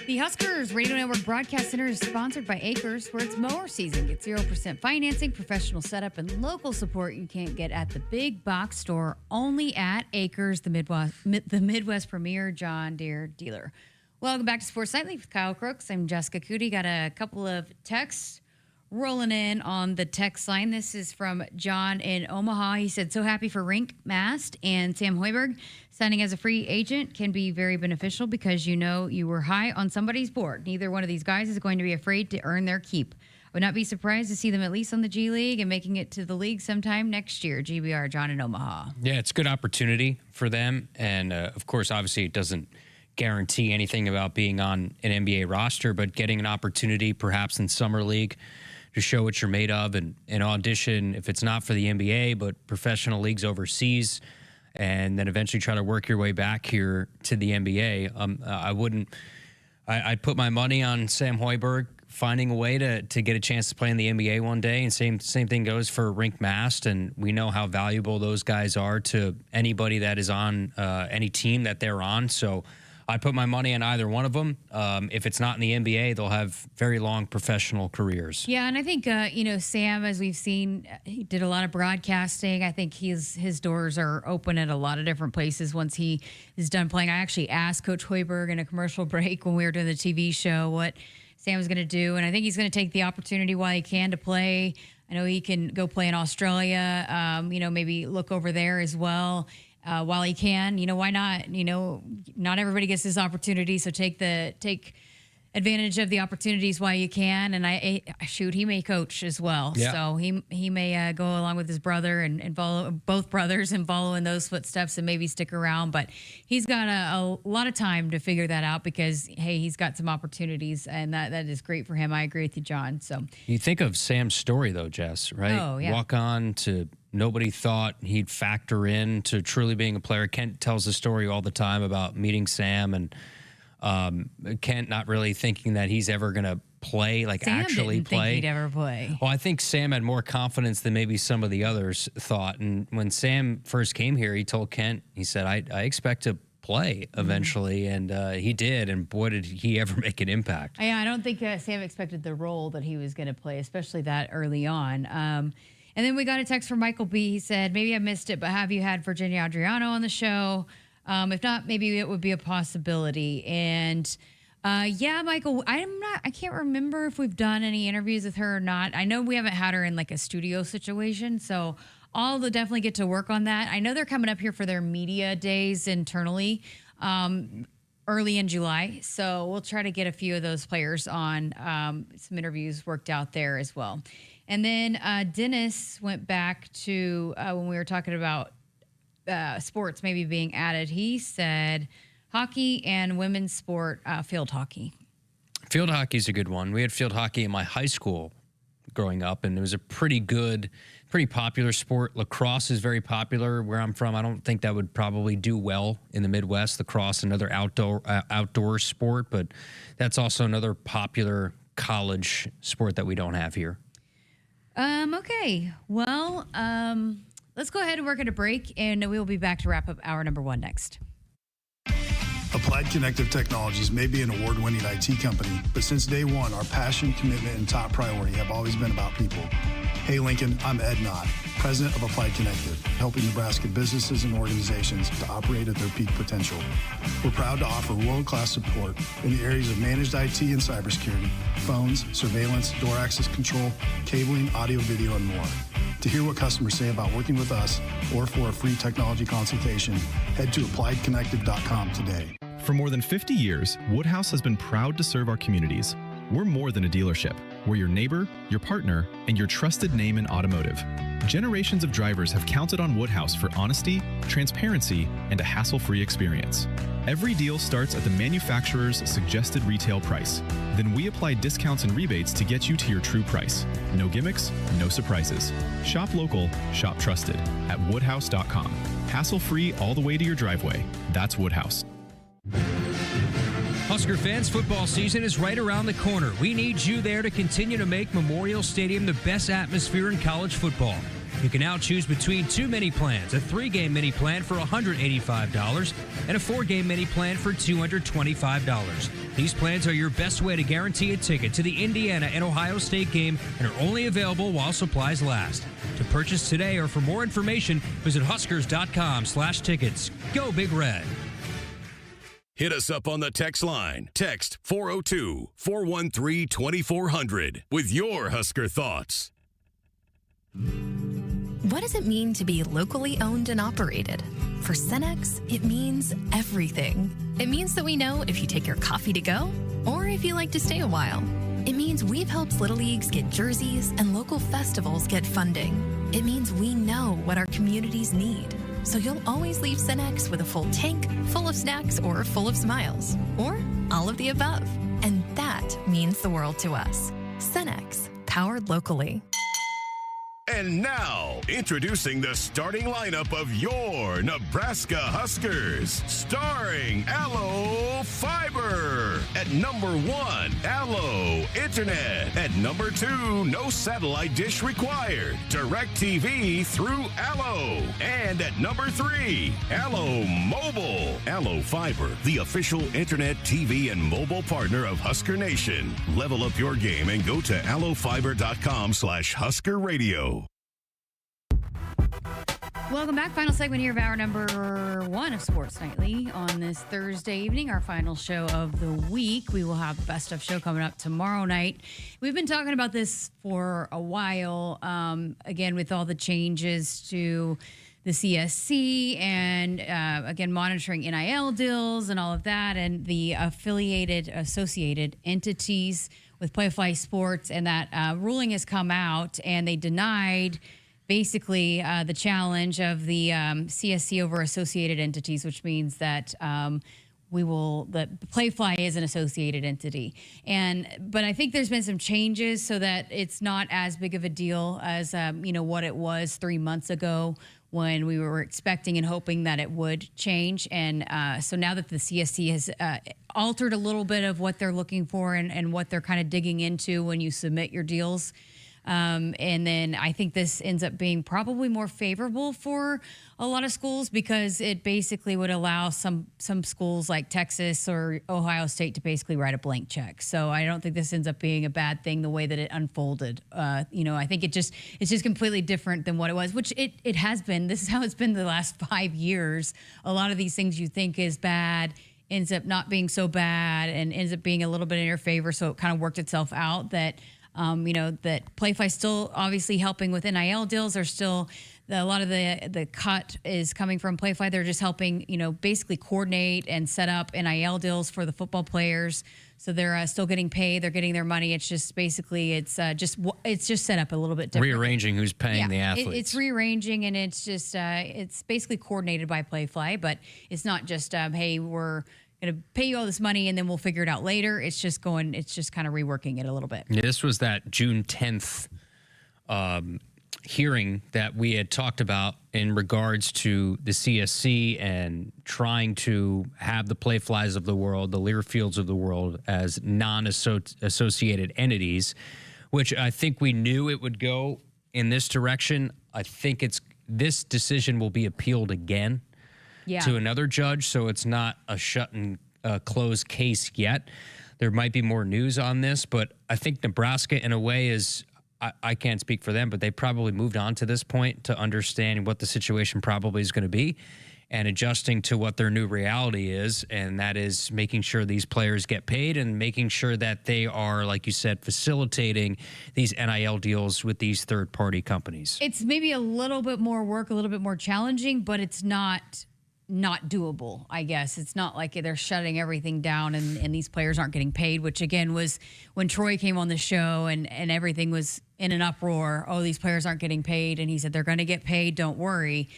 The Huskers Radio Network Broadcast Center is sponsored by Akrs, where it's mower season. Get 0% financing, professional setup, and local support you can't get at the big box store. Only at Akrs, the Midwest premier John Deere dealer. Welcome back to Sports Nightly with Kyle Crooks. I'm Jessica Coody. Got a couple of texts rolling in on the text line. This is from John in Omaha. He said, so happy for Rink Mast and Sam Hoiberg. Signing as a free agent can be very beneficial because you know you were high on somebody's board. Neither one of these guys is going to be afraid to earn their keep. I would not be surprised to see them at least on the G League and making it to the league sometime next year. GBR, John in Omaha. Yeah, it's a good opportunity for them. And, of course, obviously it doesn't guarantee anything about being on an NBA roster, but getting an opportunity perhaps in Summer League to show what you're made of and audition, if it's not for the NBA, but professional leagues overseas, and then eventually try to work your way back here to the NBA. I'd put my money on Sam Hoiberg finding a way to get a chance to play in the NBA one day. And same thing goes for Rink Mast. And we know how valuable those guys are to anybody that is on any team that they're on. So I put my money on either one of them. If it's not in the NBA, they'll have very long professional careers. Yeah, and I think, Sam, as we've seen, he did a lot of broadcasting. I think his doors are open at a lot of different places once he is done playing. I actually asked Coach Hoiberg in a commercial break when we were doing the TV show what Sam was going to do, and I think he's going to take the opportunity while he can to play. I know he can go play in Australia, maybe look over there as well. While he can, why not? Not everybody gets this opportunity, so take advantage of the opportunities while you can. And he may coach as well, yeah. So he may go along with his brother and follow both brothers and follow in those footsteps and maybe stick around. But he's got a lot of time to figure that out because he's got some opportunities, and that is great for him. I agree with you, John. So you think of Sam's story though, Jess, right? Oh, yeah. Walk on to. Nobody thought he'd factor in to truly being a player. Kent tells the story all the time about meeting Sam and Kent not really thinking that he's ever going to play, Sam actually didn't play. think he'd ever play. Well, I think Sam had more confidence than maybe some of the others thought. And when Sam first came here, he told Kent, he said, I expect to play eventually. And he did. And boy, did he ever make an impact. Yeah, I don't think Sam expected the role that he was going to play, especially that early on. And then we got a text from Michael B. He said, maybe I missed it, but have you had Virginia Adriano on the show? If not, maybe it would be a possibility. And yeah, Michael, I can't remember if we've done any interviews with her or not. I know we haven't had her in a studio situation, so I'll definitely get to work on that. I know they're coming up here for their media days internally early in July, so we'll try to get a few of those players on, some interviews worked out there as well. And then Dennis went back to when we were talking about sports maybe being added. He said hockey and women's sport, field hockey. Field hockey is a good one. We had field hockey in my high school growing up, and it was a pretty pretty popular sport. Lacrosse is very popular where I'm from. I don't think that would probably do well in the Midwest. Lacrosse, another outdoor sport, but that's also another popular college sport that we don't have here. Okay. Well, let's go ahead and work at a break, and we will be back to wrap up hour number 1 next. Applied Connective Technologies may be an award-winning IT company, but since day one, our passion, commitment, and top priority have always been about people. Hey Lincoln, I'm Ed Knott, President of Applied Connective, helping Nebraska businesses and organizations to operate at their peak potential. We're proud to offer world-class support in the areas of managed IT and cybersecurity, phones, surveillance, door access control, cabling, audio, video, and more. To hear what customers say about working with us or for a free technology consultation, head to appliedconnective.com today. For more than 50 years, Woodhouse has been proud to serve our communities. We're more than a dealership. We're your neighbor, your partner, and your trusted name in automotive. Generations of drivers have counted on Woodhouse for honesty, transparency, and a hassle-free experience. Every deal starts at the manufacturer's suggested retail price. Then we apply discounts and rebates to get you to your true price. No gimmicks, no surprises. Shop local, shop trusted at woodhouse.com. Hassle-free all the way to your driveway. That's Woodhouse. Husker fans, football season is right around the corner. We need you there to continue to make Memorial Stadium the best atmosphere in college football. You can now choose between 2 mini plans, a 3-game mini plan for $185 and a 4-game mini plan for $225. These plans are your best way to guarantee a ticket to the Indiana and Ohio State game and are only available while supplies last. To purchase today or for more information, visit huskers.com/tickets. Go Big Red. Hit us up on the text line. Text 402-413-2400 with your Husker thoughts. What does it mean to be locally owned and operated? For Cenex, it means everything. It means that we know if you take your coffee to go or if you like to stay a while. It means we've helped Little Leagues get jerseys and local festivals get funding. It means we know what our communities need. So you'll always leave Cenex with a full tank, full of snacks, or full of smiles. Or all of the above. And that means the world to us. Cenex, powered locally. And now, introducing the starting lineup of your Nebraska Huskers. Starring Allo Fiber. At number 1, Allo Internet. At number 2, no satellite dish required. DirecTV through Allo. And at number 3, Allo Mobile. Allo Fiber, the official internet, TV, and mobile partner of Husker Nation. Level up your game and go to allofiber.com/Husker Radio. Welcome back. Final segment here of hour number 1 of Sports Nightly on this Thursday evening, our final show of the week. We will have the best of show coming up tomorrow night. We've been talking about this for a while, again, with all the changes to the CSC and, again, monitoring NIL deals and all of that, and the associated entities with Playfly Sports, and that ruling has come out, and they denied basically the challenge of the CSC over associated entities, which means that that Playfly is an associated entity. But I think there's been some changes so that it's not as big of a deal as what it was 3 months ago when we were expecting and hoping that it would change. And so now that the CSC has altered a little bit of what they're looking for and what they're kind of digging into when you submit your deals, and then I think this ends up being probably more favorable for a lot of schools because it basically would allow some schools like Texas or Ohio State to basically write a blank check. So I don't think this ends up being a bad thing the way that it unfolded. I think it's just completely different than what it was, which it has been. This is how it's been the last 5 years. A lot of these things you think is bad ends up not being so bad and ends up being a little bit in your favor. So it kind of worked itself out that that Playfly still obviously helping with NIL deals. Are still a lot of the cut is coming from Playfly. They're just helping, basically coordinate and set up NIL deals for the football players. So they're still getting paid. They're getting their money. It's just basically it's just set up a little bit different. Rearranging who's paying the athletes. It's rearranging, and it's just it's basically coordinated by Playfly, but it's not just hey, we're going to pay you all this money and then we'll figure it out later. It's just kind of reworking it a little bit. Yeah, this was that June 10th hearing that we had talked about in regards to the CSC and trying to have the Playflies of the world, the Learfields of the world as non-associated entities, which I think we knew it would go in this direction. I think this decision will be appealed again to another judge, so it's not a shut and closed case yet. There might be more news on this, but I think Nebraska, in a way, is... I can't speak for them, but they probably moved on to this point to understand what the situation probably is going to be and adjusting to what their new reality is, and that is making sure these players get paid and making sure that they are, like you said, facilitating these NIL deals with these third-party companies. It's maybe a little bit more work, a little bit more challenging, but it's not doable, I guess. It's not like they're shutting everything down and these players aren't getting paid, which again was when Troy came on the show and everything was in an uproar. Oh, these players aren't getting paid. And he said, they're going to get paid. Don't worry.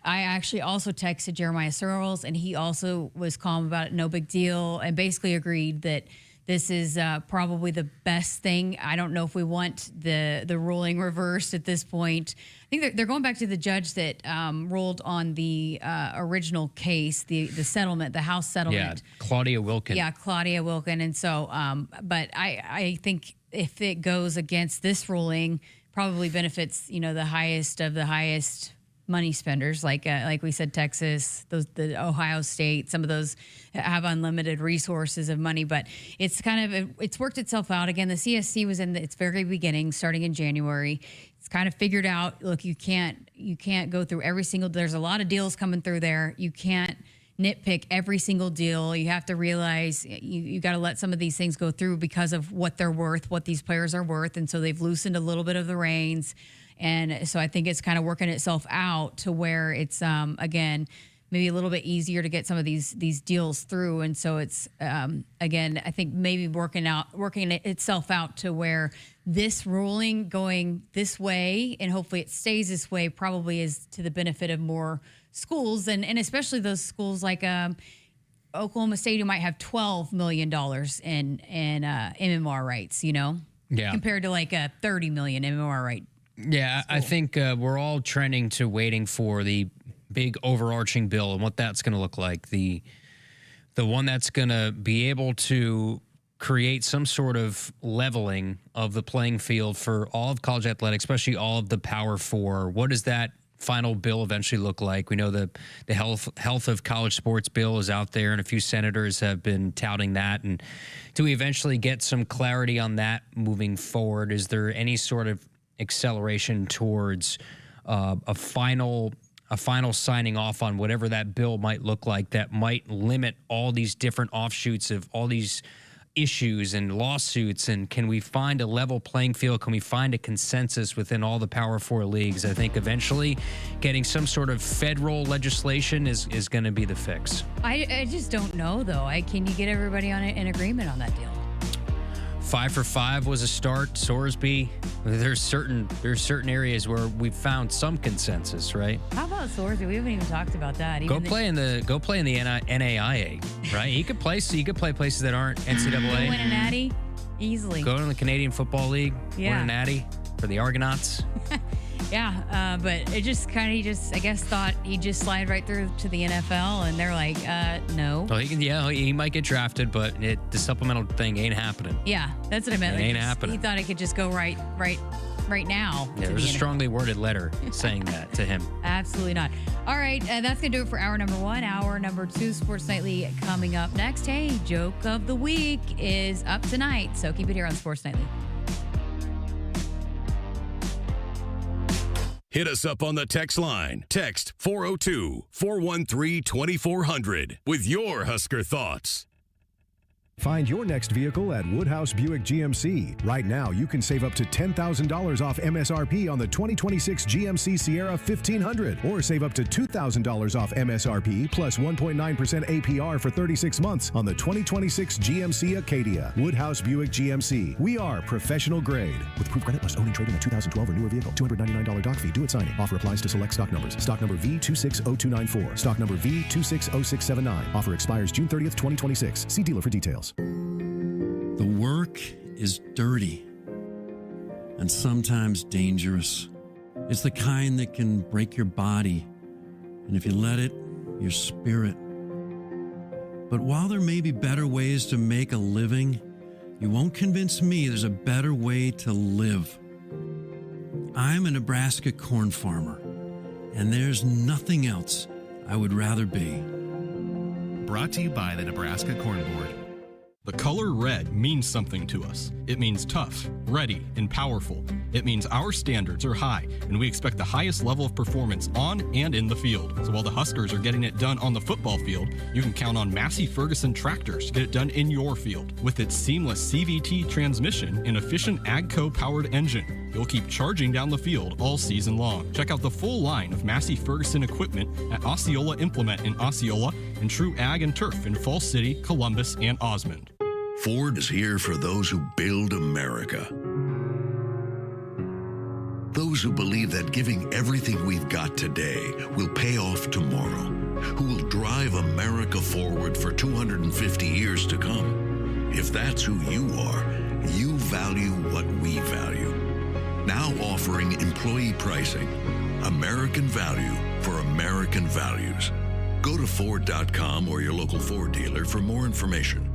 I actually also texted Jeremiah Searles and he also was calm about it. No big deal. And basically agreed that this is probably the best thing. I don't know if we want the ruling reversed at this point. I think they're going back to the judge that ruled on the original case, the settlement, the House settlement. Yeah, Claudia Wilkin. Yeah, Claudia Wilkin. And so, but I think if it goes against this ruling, probably benefits, the highest of the highest money spenders, like we said, Texas, the Ohio State, some of those have unlimited resources of money, but it's it's worked itself out. Again, the CSC was in its very beginning, starting in January. It's kind of figured out, look, you can't go through every single, there's a lot of deals coming through there. You can't nitpick every single deal. You have to realize you got to let some of these things go through because of what they're worth, what these players are worth. And so they've loosened a little bit of the reins. And so I think it's kind of working itself out to where it's, again, maybe a little bit easier to get some of these deals through. And so it's, again, I think maybe working itself out to where this ruling going this way, and hopefully it stays this way, probably is to the benefit of more schools, and especially those schools like Oklahoma State, who might have $12 million in MMR rights, compared to like a $30 million MMR right. Yeah, I think we're all trending to waiting for the big overarching bill and what that's going to look like. The one that's going to be able to create some sort of leveling of the playing field for all of college athletics, especially all of the Power Four. What does that final bill eventually look like? We know the health of college sports bill is out there, and a few senators have been touting that. And do we eventually get some clarity on that moving forward? Is there any sort of acceleration towards a final signing off on whatever that bill might look like that might limit all these different offshoots of all these issues and lawsuits? And can we find a level playing field? Can we find a consensus within all the Power Four leagues? I think eventually getting some sort of federal legislation is going to be the fix. I just don't know, though. Can you get everybody on an agreement on that deal? 5 for 5 was a start. Sorsby, there's certain areas where we've found some consensus, right? How about Sorsby? We haven't even talked about that. Go play in the NAIA, right? He could play places that aren't NCAA. Go win a natty easily. Go to the Canadian Football League. Yeah. Win a natty for the Argonauts. Yeah, but it just I guess thought he'd just slide right through to the NFL, and they're like, no. Well, he might get drafted, but the supplemental thing ain't happening. Yeah, that's what I meant. It ain't happening. He thought it could just go right now. Yeah, there's a strongly worded letter saying that to him. Absolutely not. All right, that's going to do it for hour number 1. Hour number 2, Sports Nightly, coming up next. Hey, Joke of the Week is up tonight, so keep it here on Sports Nightly. Hit us up on the text line. Text 402-413-2400 with your Husker thoughts. Find your next vehicle at Woodhouse Buick GMC. Right now, you can save up to $10,000 off MSRP on the 2026 GMC Sierra 1500, or save up to $2,000 off MSRP plus 1.9% APR for 36 months on the 2026 GMC Acadia. Woodhouse Buick GMC. We are professional grade. With proof credit, must own and trade in a 2012 or newer vehicle. $299 doc fee. Do it signing. Offer applies to select stock numbers. Stock number V260294. Stock number V260679. Offer expires June 30th, 2026. See dealer for details. The work is dirty and sometimes dangerous. It's the kind that can break your body, and if you let it, your spirit. But while there may be better ways to make a living, you won't convince me there's a better way to live. I'm a Nebraska corn farmer, and there's nothing else I would rather be. Brought to you by the Nebraska Corn Board. The color red means something to us. It means tough, ready, and powerful. It means our standards are high, and we expect the highest level of performance on and in the field. So while the Huskers are getting it done on the football field, you can count on Massey Ferguson tractors to get it done in your field. With its seamless CVT transmission and efficient AGCO-powered engine, you'll keep charging down the field all season long. Check out the full line of Massey Ferguson equipment at Osceola Implement in Osceola and True Ag and Turf in Falls City, Columbus, and Osmond. Ford is here for those who build America. Those who believe that giving everything we've got today will pay off tomorrow, who will drive America forward for 250 years to come. If that's who you are, you value what we value. Now offering employee pricing, American value for American values. Go to Ford.com or your local Ford dealer for more information.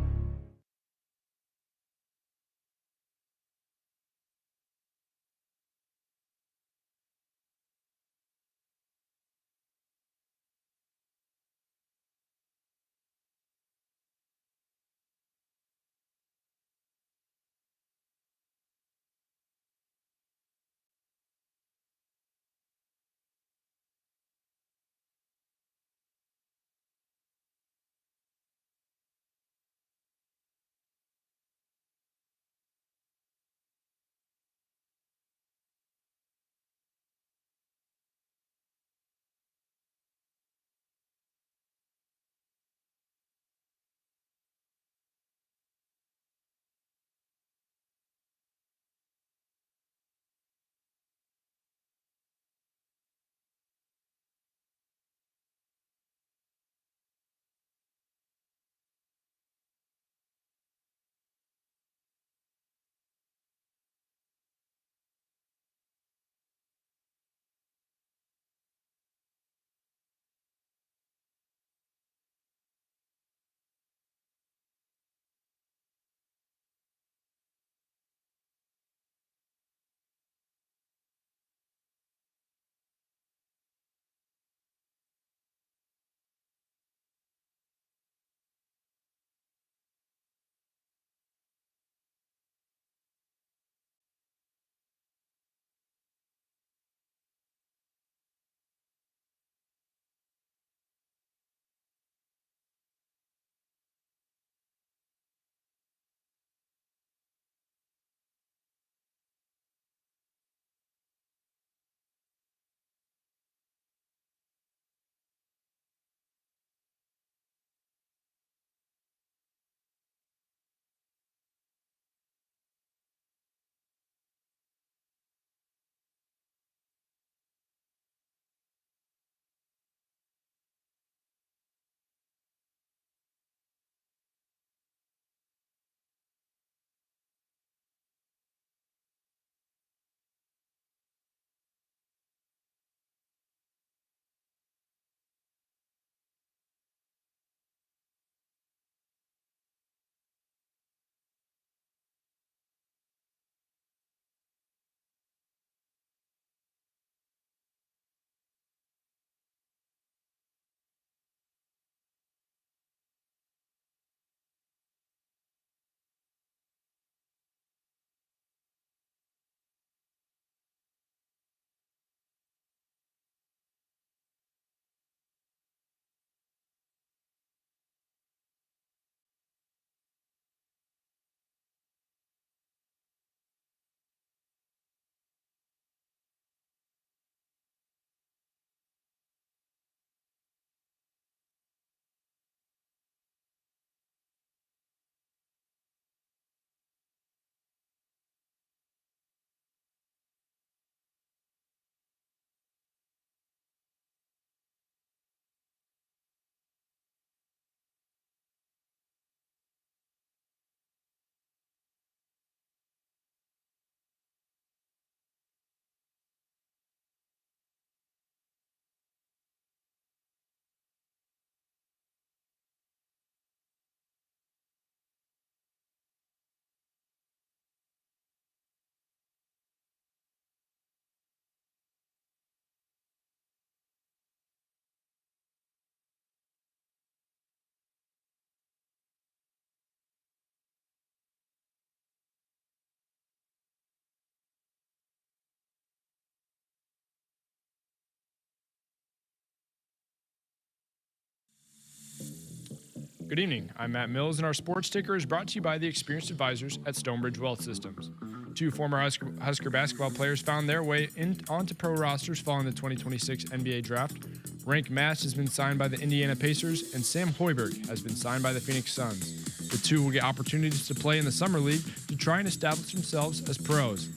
Good evening. I'm Matt Mills, and our sports ticker is brought to you by the experienced advisors at Stonebridge Wealth Systems. 2 former Husker basketball players found their way onto pro rosters following the 2026 NBA draft. Rank Mass has been signed by the Indiana Pacers, and Sam Hoiberg has been signed by the Phoenix Suns. The 2 will get opportunities to play in the Summer League to try and establish themselves as pros.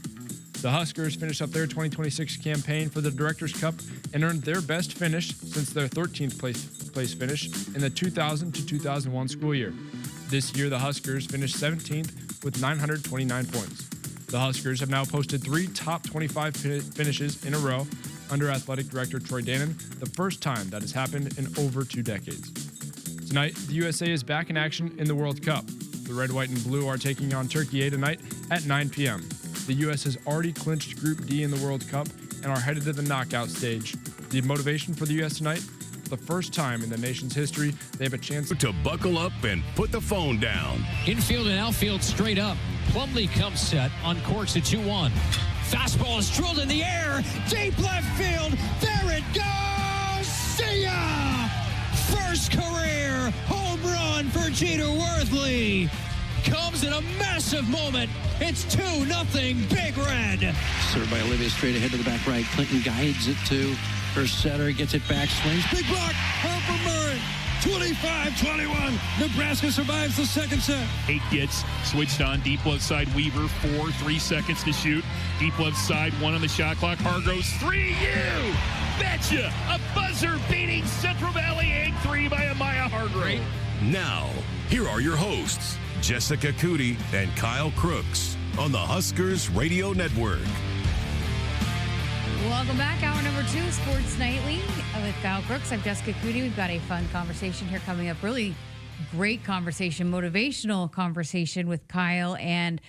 The Huskers finished up their 2026 campaign for the Directors' Cup and earned their best finish since their 13th place finish in the 2000 to 2001 school year. This year, the Huskers finished 17th with 929 points. The Huskers have now posted 3 top 25 finishes in a row under Athletic Director Troy Danon, the first time that has happened in over 2 decades. Tonight, the USA is back in action in the World Cup. The red, white, and blue are taking on Turkey A tonight at 9 p.m. The U.S. has already clinched Group D in the World Cup and are headed to the knockout stage. The motivation for the U.S. tonight? For the first time in the nation's history, they have a chance to buckle up and put the phone down. Infield and outfield straight up. Plumlee comes set on course at 2-1. Fastball is drilled in the air. Deep left field. There it goes. See ya! First career home run for Jeter Worthley. Comes in a massive moment. It's 2-0 Big Red. Served by Olivia straight ahead to the back right. Clinton guides it to her setter. Gets it back. Swings. Big block. Harper Murray. 25-21. Nebraska survives the second set. 8 gets switched on. Deep left side. Weaver. 3 seconds to shoot. Deep left side. 1 on the shot clock. Hargroves. 3. You betcha. A buzzer-beating Central Valley egg 3 by Amaya Hargrove. Now, here are your hosts, Jessica Coody and Kyle Crooks on the Huskers Radio Network. Welcome back. Hour number 2, Sports Nightly with Kyle Crooks. I'm Jessica Coody. We've got a fun conversation here coming up. Really great conversation, motivational conversation with Kyle and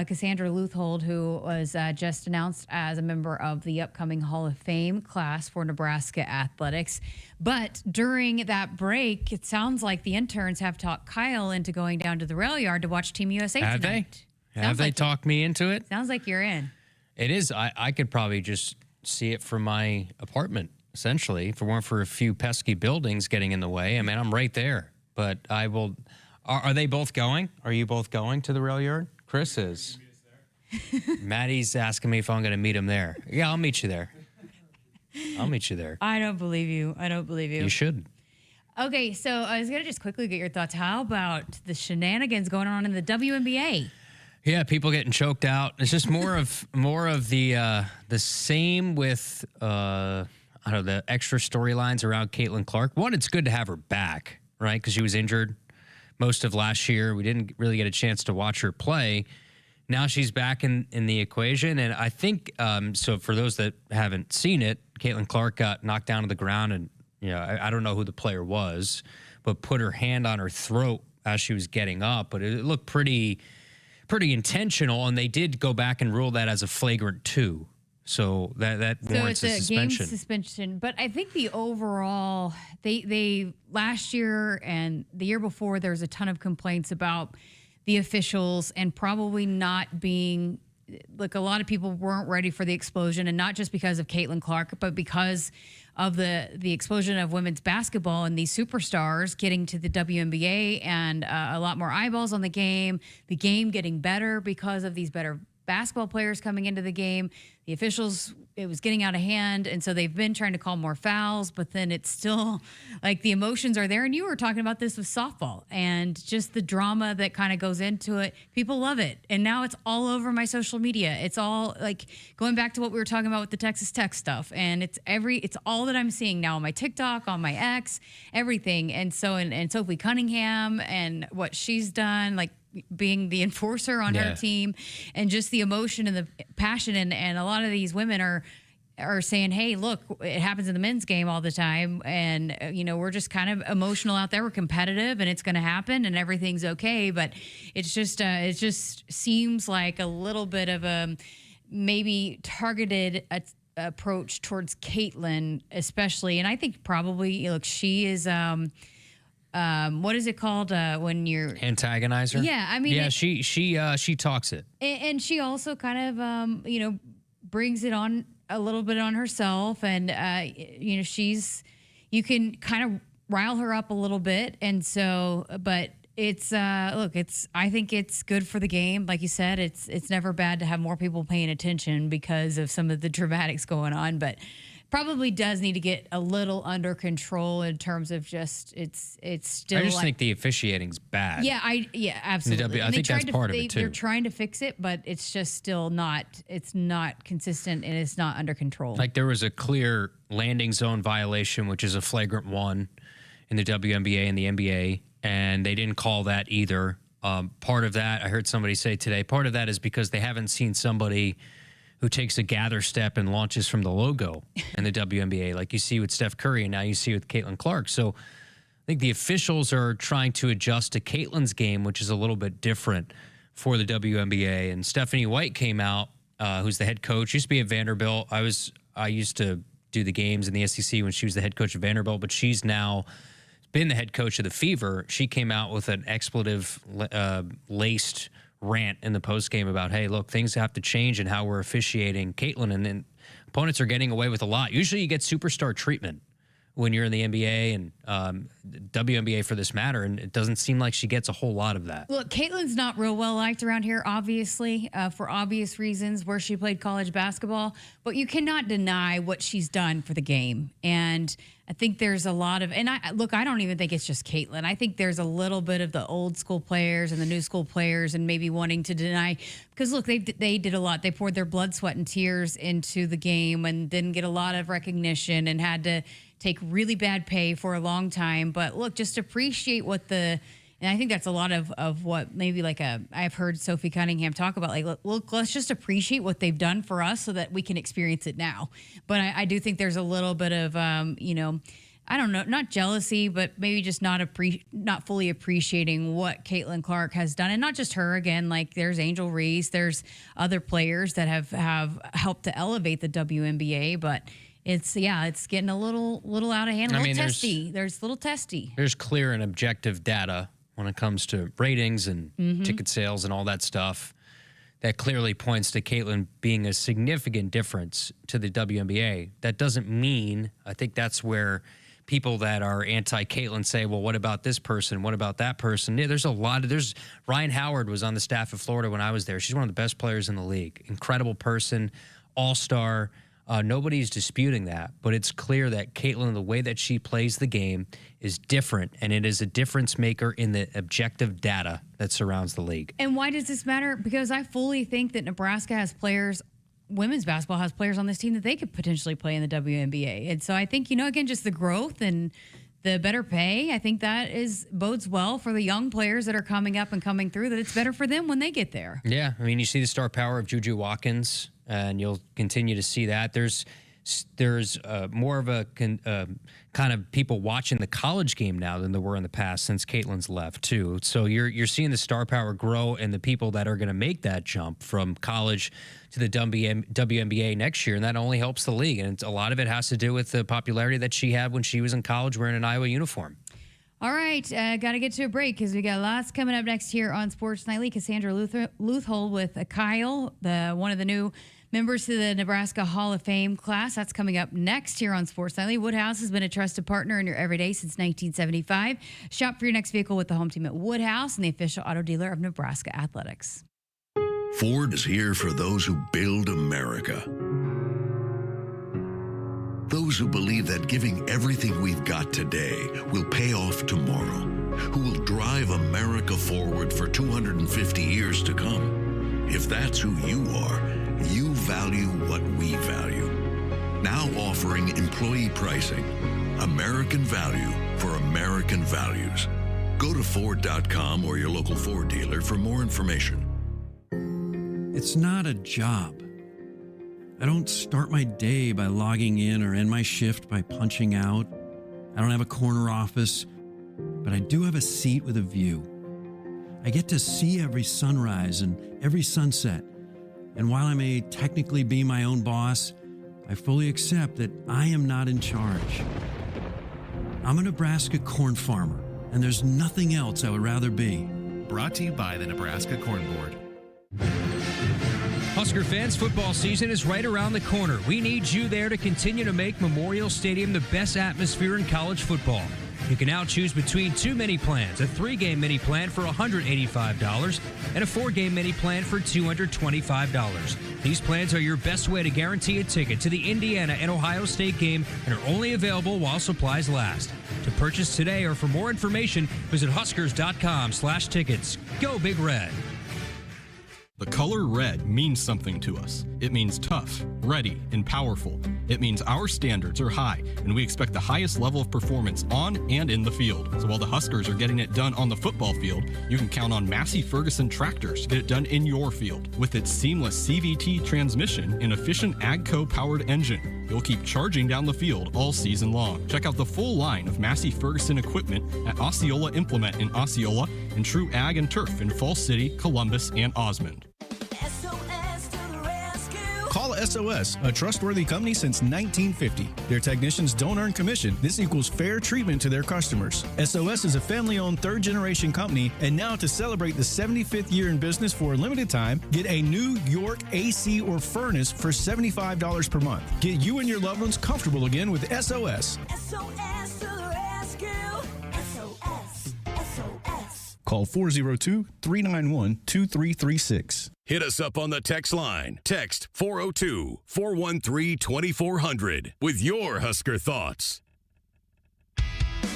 Cassandra Leuthold, who was just announced as a member of the upcoming Hall of Fame class for Nebraska Athletics. But during that break, it sounds like the interns have talked Kyle into going down to the rail yard to watch Team USA Have tonight. Have they talked me into it? Sounds like you're in. It is. I could probably just see it from my apartment, essentially, if it weren't for a few pesky buildings getting in the way. I mean, I'm right there. But I will. Are they both going? Are you both going to the rail yard? Chris is. Maddie's asking me if I'm going to meet him there. Yeah, I'll meet you there. I'll meet you there. I don't believe you. I don't believe you. You should. Okay, so I was going to just quickly get your thoughts. How about the shenanigans going on in the WNBA? Yeah, people getting choked out. It's just more of the same with I don't know, the extra storylines around Caitlin Clark. One, it's good to have her back, right? Because she was injured most of last year. We didn't really get a chance to watch her play. Now she's back in the equation, and I think so. For those that haven't seen it, Caitlin Clark got knocked down to the ground, and I don't know who the player was, but put her hand on her throat as she was getting up. But it looked pretty intentional, and they did go back and rule that as a flagrant 2. So that warrants a suspension. Game suspension. But I think the overall, they last year and the year before, there was a ton of complaints about the officials and probably not being, like, a lot of people weren't ready for the explosion, and not just because of Caitlin Clark, but because of the explosion of women's basketball and these superstars getting to the WNBA and a lot more eyeballs on the game getting better because of these better basketball players coming into the game. The officials, it was getting out of hand, and so they've been trying to call more fouls, but then it's still like the emotions are there. And you were talking about this with softball and just the drama that kind of goes into it. People love it, and now it's all over my social media. It's all like going back to what we were talking about with the Texas Tech stuff, and it's all that I'm seeing now on my TikTok, on my X, everything. And so and Sophie Cunningham and what she's done, like being the enforcer on her team, and just the emotion and the passion, and a lot of these women are saying, hey, look, it happens in the men's game all the time, and we're just kind of emotional out there, we're competitive, and it's going to happen, and everything's okay. But it's just it just seems like a little bit of a maybe targeted approach towards Caitlin especially, and I think probably, look, she is what is it called when you're antagonizer? Yeah, I mean, she talks it, and she also kind of brings it on a little bit on herself, and you can kind of rile her up a little bit. And so, but it's I think it's good for the game. Like you said, it's never bad to have more people paying attention because of some of the dramatics going on, but probably does need to get a little under control in terms of just it's still. I just think the officiating's bad. Yeah, absolutely. I think that's part of it too. They're trying to fix it, but it's just still not. It's not consistent and it's not under control. Like there was a clear landing zone violation, which is a flagrant one in the WNBA and the NBA, and they didn't call that either. Part of that, I heard somebody say today, part of that is because they haven't seen somebody who takes a gather step and launches from the logo in the WNBA, like you see with Steph Curry and now you see with Caitlin Clark. So I think the officials are trying to adjust to Caitlin's game, which is a little bit different for the WNBA. And Stephanie White came out, who's the head coach, used to be at Vanderbilt. I used to do the games in the SEC when she was the head coach of Vanderbilt, but she's now been the head coach of the Fever. She came out with an expletive laced rant in the postgame about, hey, look, things have to change in how we're officiating Caitlin, and then opponents are getting away with a lot. Usually you get superstar treatment when you're in the NBA and WNBA for this matter, and it doesn't seem like she gets a whole lot of that. Look, Caitlin's not real well liked around here, obviously, for obvious reasons, where she played college basketball, but you cannot deny what she's done for the game. And I think there's a lot of, and I don't even think it's just Caitlin. I think there's a little bit of the old school players and the new school players and maybe wanting to deny, because look, they did a lot. They poured their blood, sweat, and tears into the game and didn't get a lot of recognition and had to take really bad pay for a long time. But look, just appreciate what and I think that's a lot of what maybe I've heard Sophie Cunningham talk about, like, look, let's just appreciate what they've done for us so that we can experience it now. But I do think there's a little bit of, I don't know, not jealousy, but maybe just not fully appreciating what Caitlin Clark has done. And not just her, again, like there's Angel Reese, there's other players that have helped to elevate the WNBA, but it's getting a little out of hand, a little testy. There's a little testy. There's clear and objective data when it comes to ratings and ticket sales and all that stuff that clearly points to Caitlin being a significant difference to the WNBA. That doesn't mean, I think that's where people that are anti-Caitlin say, well, what about this person? What about that person? Yeah, there's Ryan Howard was on the staff of Florida when I was there. She's one of the best players in the league. Incredible person, all-star. Nobody's disputing that, but it's clear that Caitlin, the way that she plays the game is different, and it is a difference maker in the objective data that surrounds the league. And why does this matter? Because I fully think that Nebraska has players, women's basketball has players on this team that they could potentially play in the WNBA. And so I think, again, just the growth and the better pay, I think that bodes well for the young players that are coming up and coming through, that it's better for them when they get there. Yeah, I mean, you see the star power of Juju Watkins, and you'll continue to see that. There's more of a kind of people watching the college game now than there were in the past since Caitlin's left too. So you're seeing the star power grow, and the people that are going to make that jump from college to the WNBA next year, and that only helps the league. And a lot of it has to do with the popularity that she had when she was in college wearing an Iowa uniform. All right, got to get to a break because we got lots coming up next here on Sports Nightly. Cassandra Leuthold with Kyle, one of the new members to the Nebraska Hall of Fame class. That's coming up next here on Sports Nightly. Woodhouse has been a trusted partner in your everyday since 1975. Shop for your next vehicle with the home team at Woodhouse and the official auto dealer of Nebraska Athletics. Ford is here for those who build America. Those who believe that giving everything we've got today will pay off tomorrow. Who will drive America forward for 250 years to come. If that's who you are, you value what we value. Now offering employee pricing. American value for American values. Go to Ford.com or your local Ford dealer for more information. It's not a job. I don't start my day by logging in or end my shift by punching out. I don't have a corner office, but I do have a seat with a view. I get to see every sunrise and every sunset. And while I may technically be my own boss, I fully accept that I am not in charge. I'm a Nebraska corn farmer, and there's nothing else I would rather be. Brought to you by the Nebraska Corn Board. Husker fans, football season is right around the corner. We need you there to continue to make Memorial Stadium the best atmosphere in college football. You can now choose between 2 mini plans, a 3-game mini plan for $185 and a 4-game mini plan for $225. These plans are your best way to guarantee a ticket to the Indiana and Ohio State game and are only available while supplies last. To purchase today or for more information, visit Huskers.com/tickets. Go Big Red. The color red means something to us. It means tough, ready, and powerful. It means our standards are high, and we expect the highest level of performance on and in the field. So while the Huskers are getting it done on the football field, you can count on Massey Ferguson tractors to get it done in your field. With its seamless CVT transmission and efficient AGCO-powered engine, you'll keep charging down the field all season long. Check out the full line of Massey Ferguson equipment at Osceola Implement in Osceola and True Ag and Turf in Falls City, Columbus, and Osmond. Call SOS, a trustworthy company since 1950. Their technicians don't earn commission. This equals fair treatment to their customers. SOS is a family-owned third-generation company, and now to celebrate the 75th year in business for a limited time, get a New York AC or furnace for $75 per month. Get you and your loved ones comfortable again with SOS. Call 402-391-2336. Hit us up on the text line. Text 402-413-2400 with your Husker thoughts.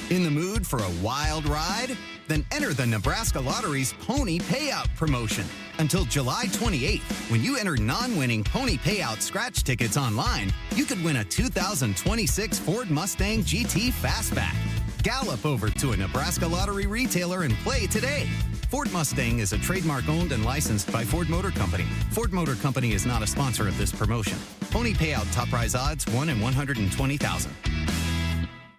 In the mood for a wild ride? Then enter the Nebraska Lottery's Pony Payout promotion. Until July 28th, when you enter non-winning Pony Payout scratch tickets online, you could win a 2026 Ford Mustang GT Fastback. Gallop over to a Nebraska Lottery retailer and play today. Ford Mustang is a trademark owned and licensed by Ford Motor Company. Ford Motor Company is not a sponsor of this promotion. Pony Payout top prize odds 1 in 120,000.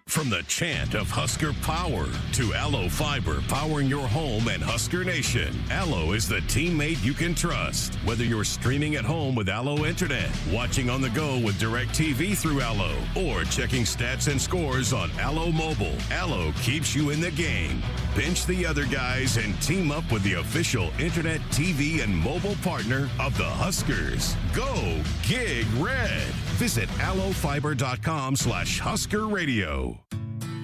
From the chant of Husker power to Allo Fiber powering your home and Husker Nation, Allo is the teammate you can trust. Whether you're streaming at home with Allo Internet, watching on the go with DirecTV through Allo, or checking stats and scores on Allo Mobile, Allo keeps you in the game. Bench the other guys and team up with the official Internet, TV, and mobile partner of the Huskers. Go Gig Red. Visit allofiber.com/Husker Radio.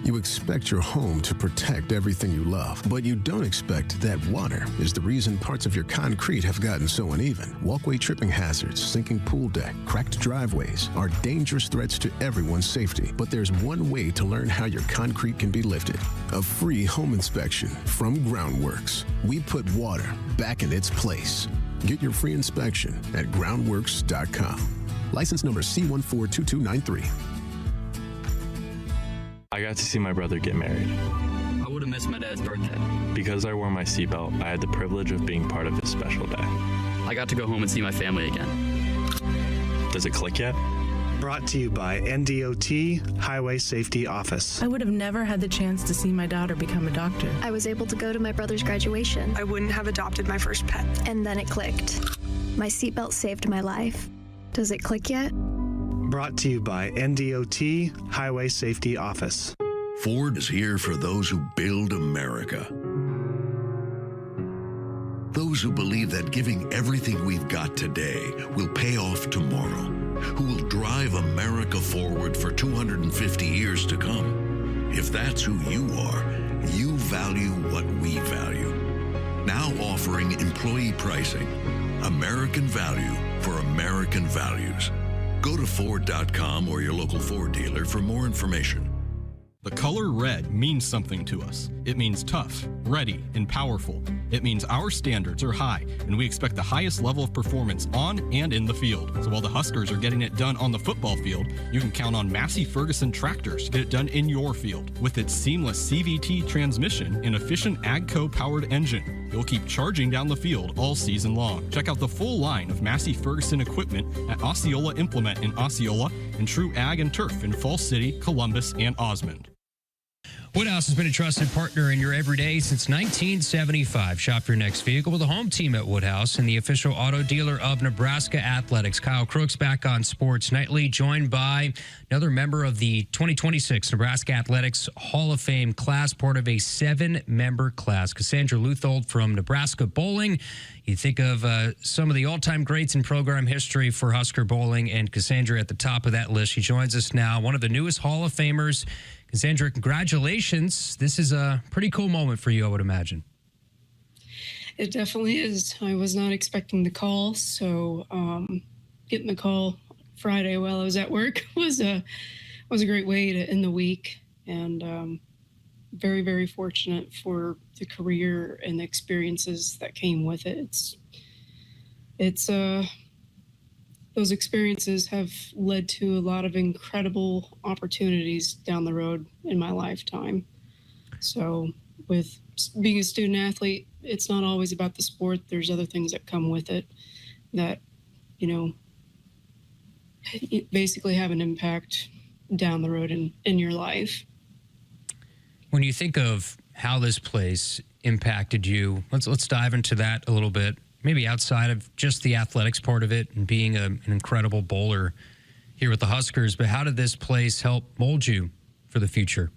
You expect your home to protect everything you love, but you don't expect that water is the reason parts of your concrete have gotten so uneven. Walkway tripping hazards, sinking pool deck, cracked driveways are dangerous threats to everyone's safety. But there's one way to learn how your concrete can be lifted. A free home inspection from Groundworks. We put water back in its place. Get your free inspection at groundworks.com. License number C142293. I got to see my brother get married. I would have missed my dad's birthday. Because I wore my seatbelt, I had the privilege of being part of his special day. I got to go home and see my family again. Does it click yet? Brought to you by NDOT Highway Safety Office. I would have never had the chance to see my daughter become a doctor. I was able to go to my brother's graduation. I wouldn't have adopted my first pet. And then it clicked. My seatbelt saved my life. Does it click yet? Brought to you by NDOT Highway Safety Office. Ford is here for those who build America. Those who believe that giving everything we've got today will pay off tomorrow. Who will drive America forward for 250 years to come. If that's who you are, you value what we value. Now offering employee pricing. American value for American values. Go to Ford.com or your local Ford dealer for more information. The color red means something to us. It means tough, ready, and powerful. It means our standards are high, and we expect the highest level of performance on and in the field. So while the Huskers are getting it done on the football field, you can count on Massey Ferguson tractors to get it done in your field. With its seamless CVT transmission and efficient AGCO-powered engine, you'll keep charging down the field all season long. Check out the full line of Massey Ferguson equipment at Osceola Implement in Osceola and True Ag and Turf in Falls City, Columbus, and Osmond. Woodhouse has been a trusted partner in your everyday since 1975. Shop your next vehicle with a home team at Woodhouse and the official auto dealer of Nebraska Athletics. Kyle Crooks back on Sports Nightly, joined by another member of the 2026 Nebraska Athletics Hall of Fame class, part of a 7-member class. Cassandra Leuthold from Nebraska Bowling. You think of some of the all-time greats in program history for Husker bowling, and Cassandra at the top of that list. She joins us now, one of the newest Hall of Famers. Cassandra, congratulations. This is a pretty cool moment for you, I would imagine. It definitely is. I was not expecting the call, so getting the call Friday while I was at work was a great way to end the week, and very, very fortunate for the career and the experiences that came with it. It's those experiences have led to a lot of incredible opportunities down the road in my lifetime. So with being a student athlete, it's not always about the sport. There's other things that come with it that, basically have an impact down the road in your life. When you think of how this place impacted you, let's dive into that a little bit, maybe outside of just the athletics part of it and being an incredible bowler here with the Huskers, but how did this place help mold you for the future?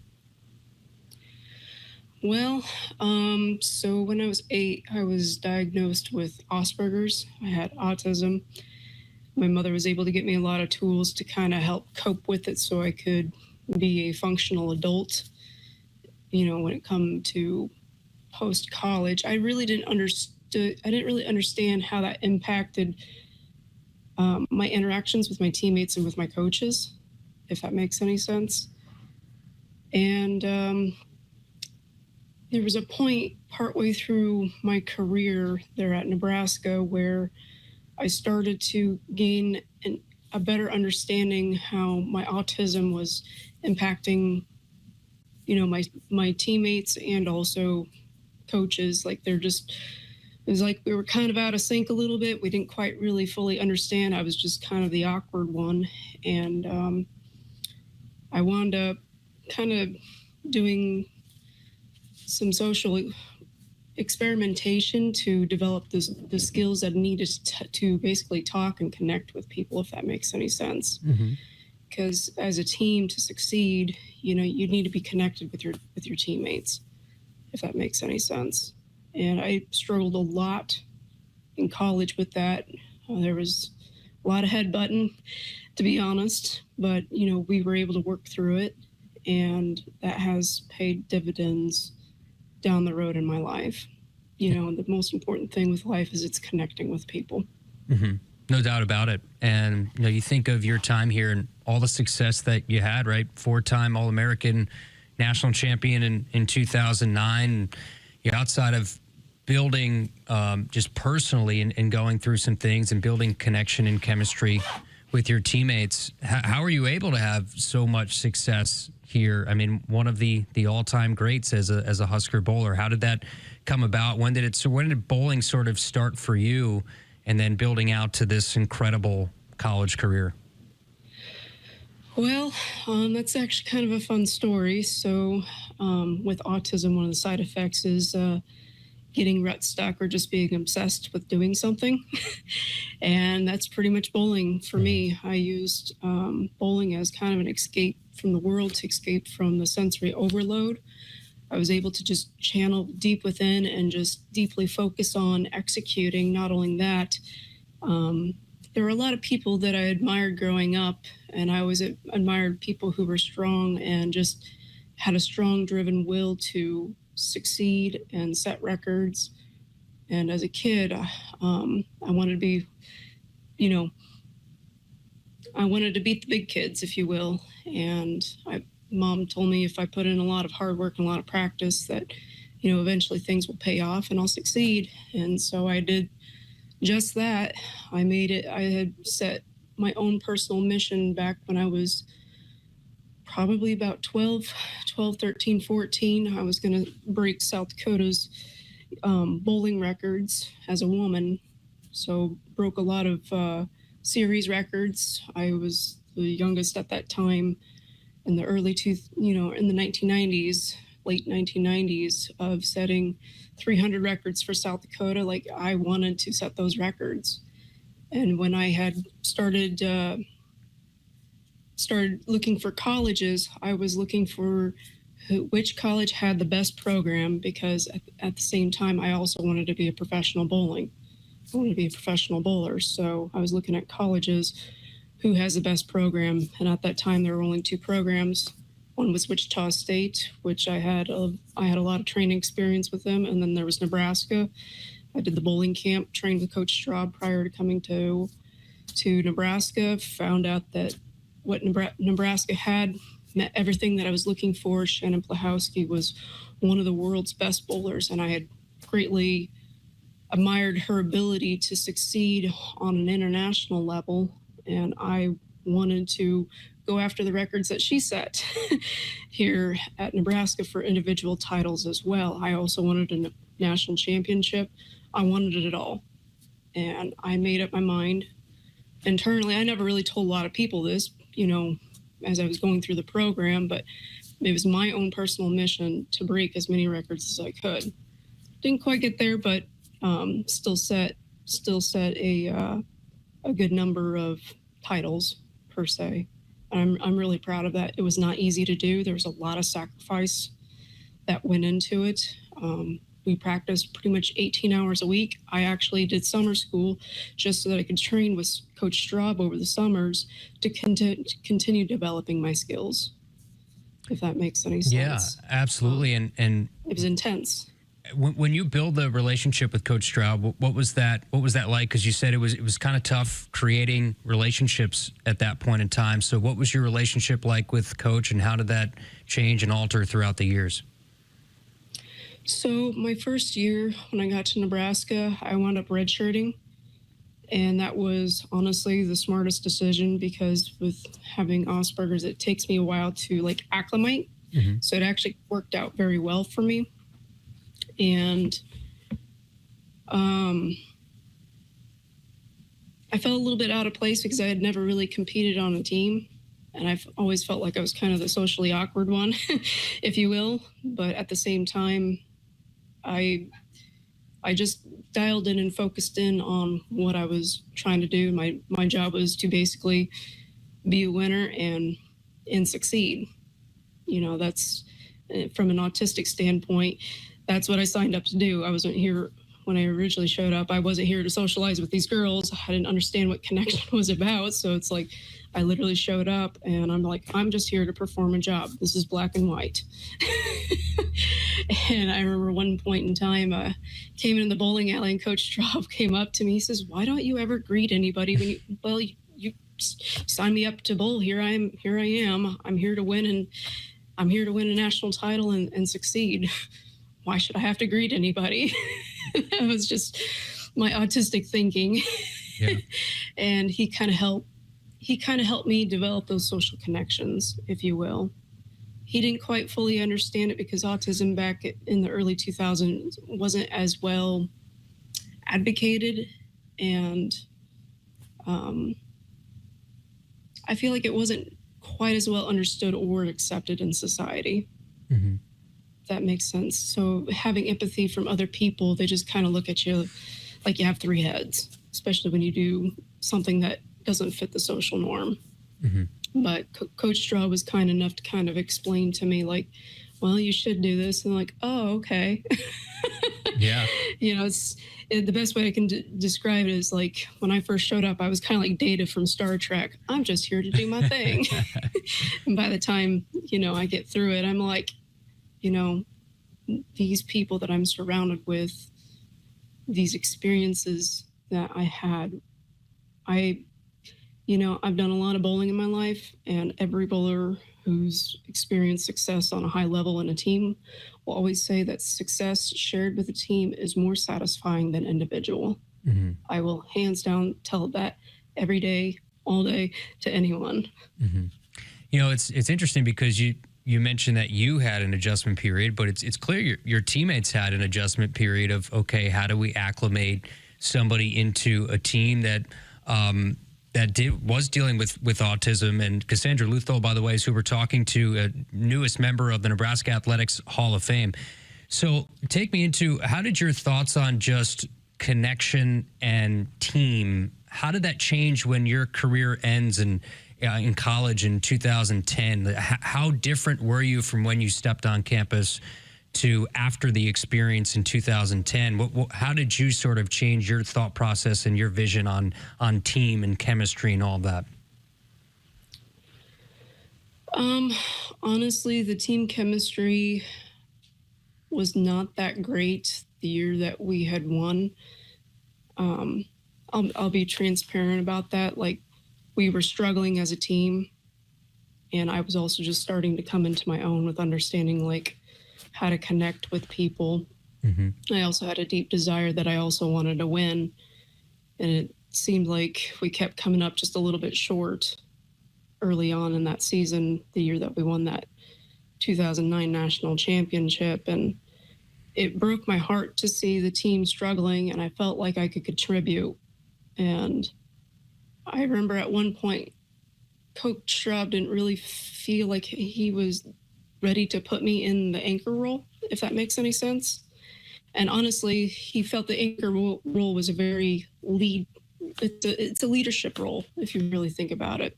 Well, so when I was 8, I was diagnosed with Asperger's. I had autism. My mother was able to get me a lot of tools to kind of help cope with it so I could be a functional adult. When it come to post-college, I didn't really understand how that impacted my interactions with my teammates and with my coaches, if that makes any sense. And there was a point partway through my career there at Nebraska where I started to gain a better understanding how my autism was impacting my teammates and also coaches. Like it was like we were kind of out of sync a little bit. We didn't quite really fully understand. I was just kind of the awkward one. And I wound up kind of doing some social experimentation to develop the skills that I needed to basically talk and connect with people, if that makes any sense. Mm-hmm. Because as a team to succeed, you need to be connected with your teammates, if that makes any sense. And I struggled a lot in college with that. There was a lot of headbutting, to be honest, but we were able to work through it, and that has paid dividends down the road in my life. The most important thing with life is it's connecting with people. Mm-hmm. No doubt about it. And you think of your time here and all the success that you had, right? 4-time All-American national champion in 2009. You're outside of building just personally and going through some things and building connection and chemistry with your teammates. How are you able to have so much success here? I mean, one of the all-time greats as a Husker bowler. How did that come about? When did bowling sort of start for you, and then building out to this incredible college career? Well, that's actually kind of a fun story. So with autism, one of the side effects is getting rut stuck or just being obsessed with doing something. And that's pretty much bowling for me. I used bowling as kind of an escape from the world, to escape from the sensory overload. I was able to just channel deep within and just deeply focus on executing. Not only that, there were a lot of people that I admired growing up, and I always admired people who were strong and just had a strong, driven will to succeed and set records. And as a kid, I wanted to be, I wanted to beat the big kids, if you will. And Mom told me if I put in a lot of hard work and a lot of practice that, eventually things will pay off and I'll succeed. And so I did just that. I made it. I had set my own personal mission back when I was probably about 12, 13, 14. I was going to break South Dakota's bowling records as a woman. So broke a lot of series records. I was the youngest at that time in the in the 1990s, late 1990s, of setting 300 records for South Dakota. Like, I wanted to set those records. And when I had started looking for colleges, I was looking for which college had the best program, because at the same time, I also wanted to be a professional bowling. to be a professional bowler. So I was looking at colleges, who has the best program. And at that time, there were only 2 programs. One was Wichita State, which I had a lot of training experience with them. And then there was Nebraska. I did the bowling camp, trained with Coach Straub prior to coming to Nebraska, found out that what Nebraska had met everything that I was looking for. Shannon Plahowski was one of the world's best bowlers, and I had greatly admired her ability to succeed on an international level. And I wanted to go after the records that she set here at Nebraska for individual titles as well. I also wanted a national championship. I wanted it all. And I made up my mind internally. I never really told a lot of people this, as I was going through the program, but it was my own personal mission to break as many records as I could. Didn't quite get there, but still set a good number of titles per se. I'm really proud of that. It was not easy to do. There was a lot of sacrifice that went into it. We practiced pretty much 18 hours a week. I actually did summer school just so that I could train with Coach Straub over the summers to continue developing my skills, if that makes any sense. Yeah, absolutely. And it was intense. When you build the relationship with Coach Straub, what was that like? Because you said it was kind of tough creating relationships at that point in time. So what was your relationship like with Coach, and how did that change and alter throughout the years? So my first year when I got to Nebraska, I wound up redshirting. And that was honestly the smartest decision, because with having Asperger's, it takes me a while to acclimate. Mm-hmm. So it actually worked out very well for me. And I felt a little bit out of place because I had never really competed on a team. And I've always felt like I was kind of the socially awkward one, if you will. But at the same time, I just dialed in and focused in on what I was trying to do. My job was to basically be a winner and succeed. That's from an autistic standpoint. That's what I signed up to do. I wasn't here when I originally showed up. I wasn't here to socialize with these girls. I didn't understand what connection was about. So it's like I literally showed up and I'm like, I'm just here to perform a job. This is black and white. And I remember one point in time, came in the bowling alley and Coach Straub came up to me. He says, "Why don't you ever greet anybody when you sign me up to bowl? Here I am. I'm here to win, and I'm here to win a national title and succeed. Why should I have to greet anybody?" That was just my autistic thinking. Yeah. And he kind of helped me develop those social connections, if you will. He didn't quite fully understand it because autism back in the early 2000s wasn't as well advocated. And I feel like it wasn't quite as well understood or accepted in society. Mm-hmm. If that makes sense. So having empathy from other people, they just kind of look at you like you have 3 heads, especially when you do something that doesn't fit the social norm. Mm-hmm. But Coach Straub was kind enough to kind of explain to me, like, well, you should do this. And I'm like, oh, okay. Yeah. It's the best way I can describe it is like when I first showed up, I was kind of like Data from Star Trek. I'm just here to do my thing. And by the time, I get through it, I'm like, these people that I'm surrounded with, these experiences that I had, I've done a lot of bowling in my life, and every bowler who's experienced success on a high level in a team will always say that success shared with a team is more satisfying than individual. Mm-hmm. I will hands down tell that every day, all day to anyone. Mm-hmm. It's interesting because you mentioned that you had an adjustment period, but it's clear your teammates had an adjustment period of, okay, how do we acclimate somebody into a team that was dealing with autism. And Cassandra Leuthold, by the way, is who we're talking to, a newest member of the Nebraska Athletics Hall of Fame. So take me into, how did your thoughts on just connection and team, how did that change when your career ends in college in 2010? How different were you from when you stepped on campus to after the experience in 2010. How did you sort of change your thought process and your vision on team and chemistry and all that? Honestly, the team chemistry was not that great the year that we had won. I'll be transparent about that. Like, we were struggling as a team, and I was also just starting to come into my own with understanding like how to connect with people. I also had a deep desire that I also wanted to win, and it seemed like we kept coming up just a little bit short early on in that season, the year that we won that 2009 national championship. And it broke my heart to see the team struggling, and I felt like I could contribute. And I remember at one point, Coach Straub didn't really feel like he was ready to put me in the anchor role, if that makes any sense. And honestly, he felt the anchor role was a very it's a leadership role, if you really think about it.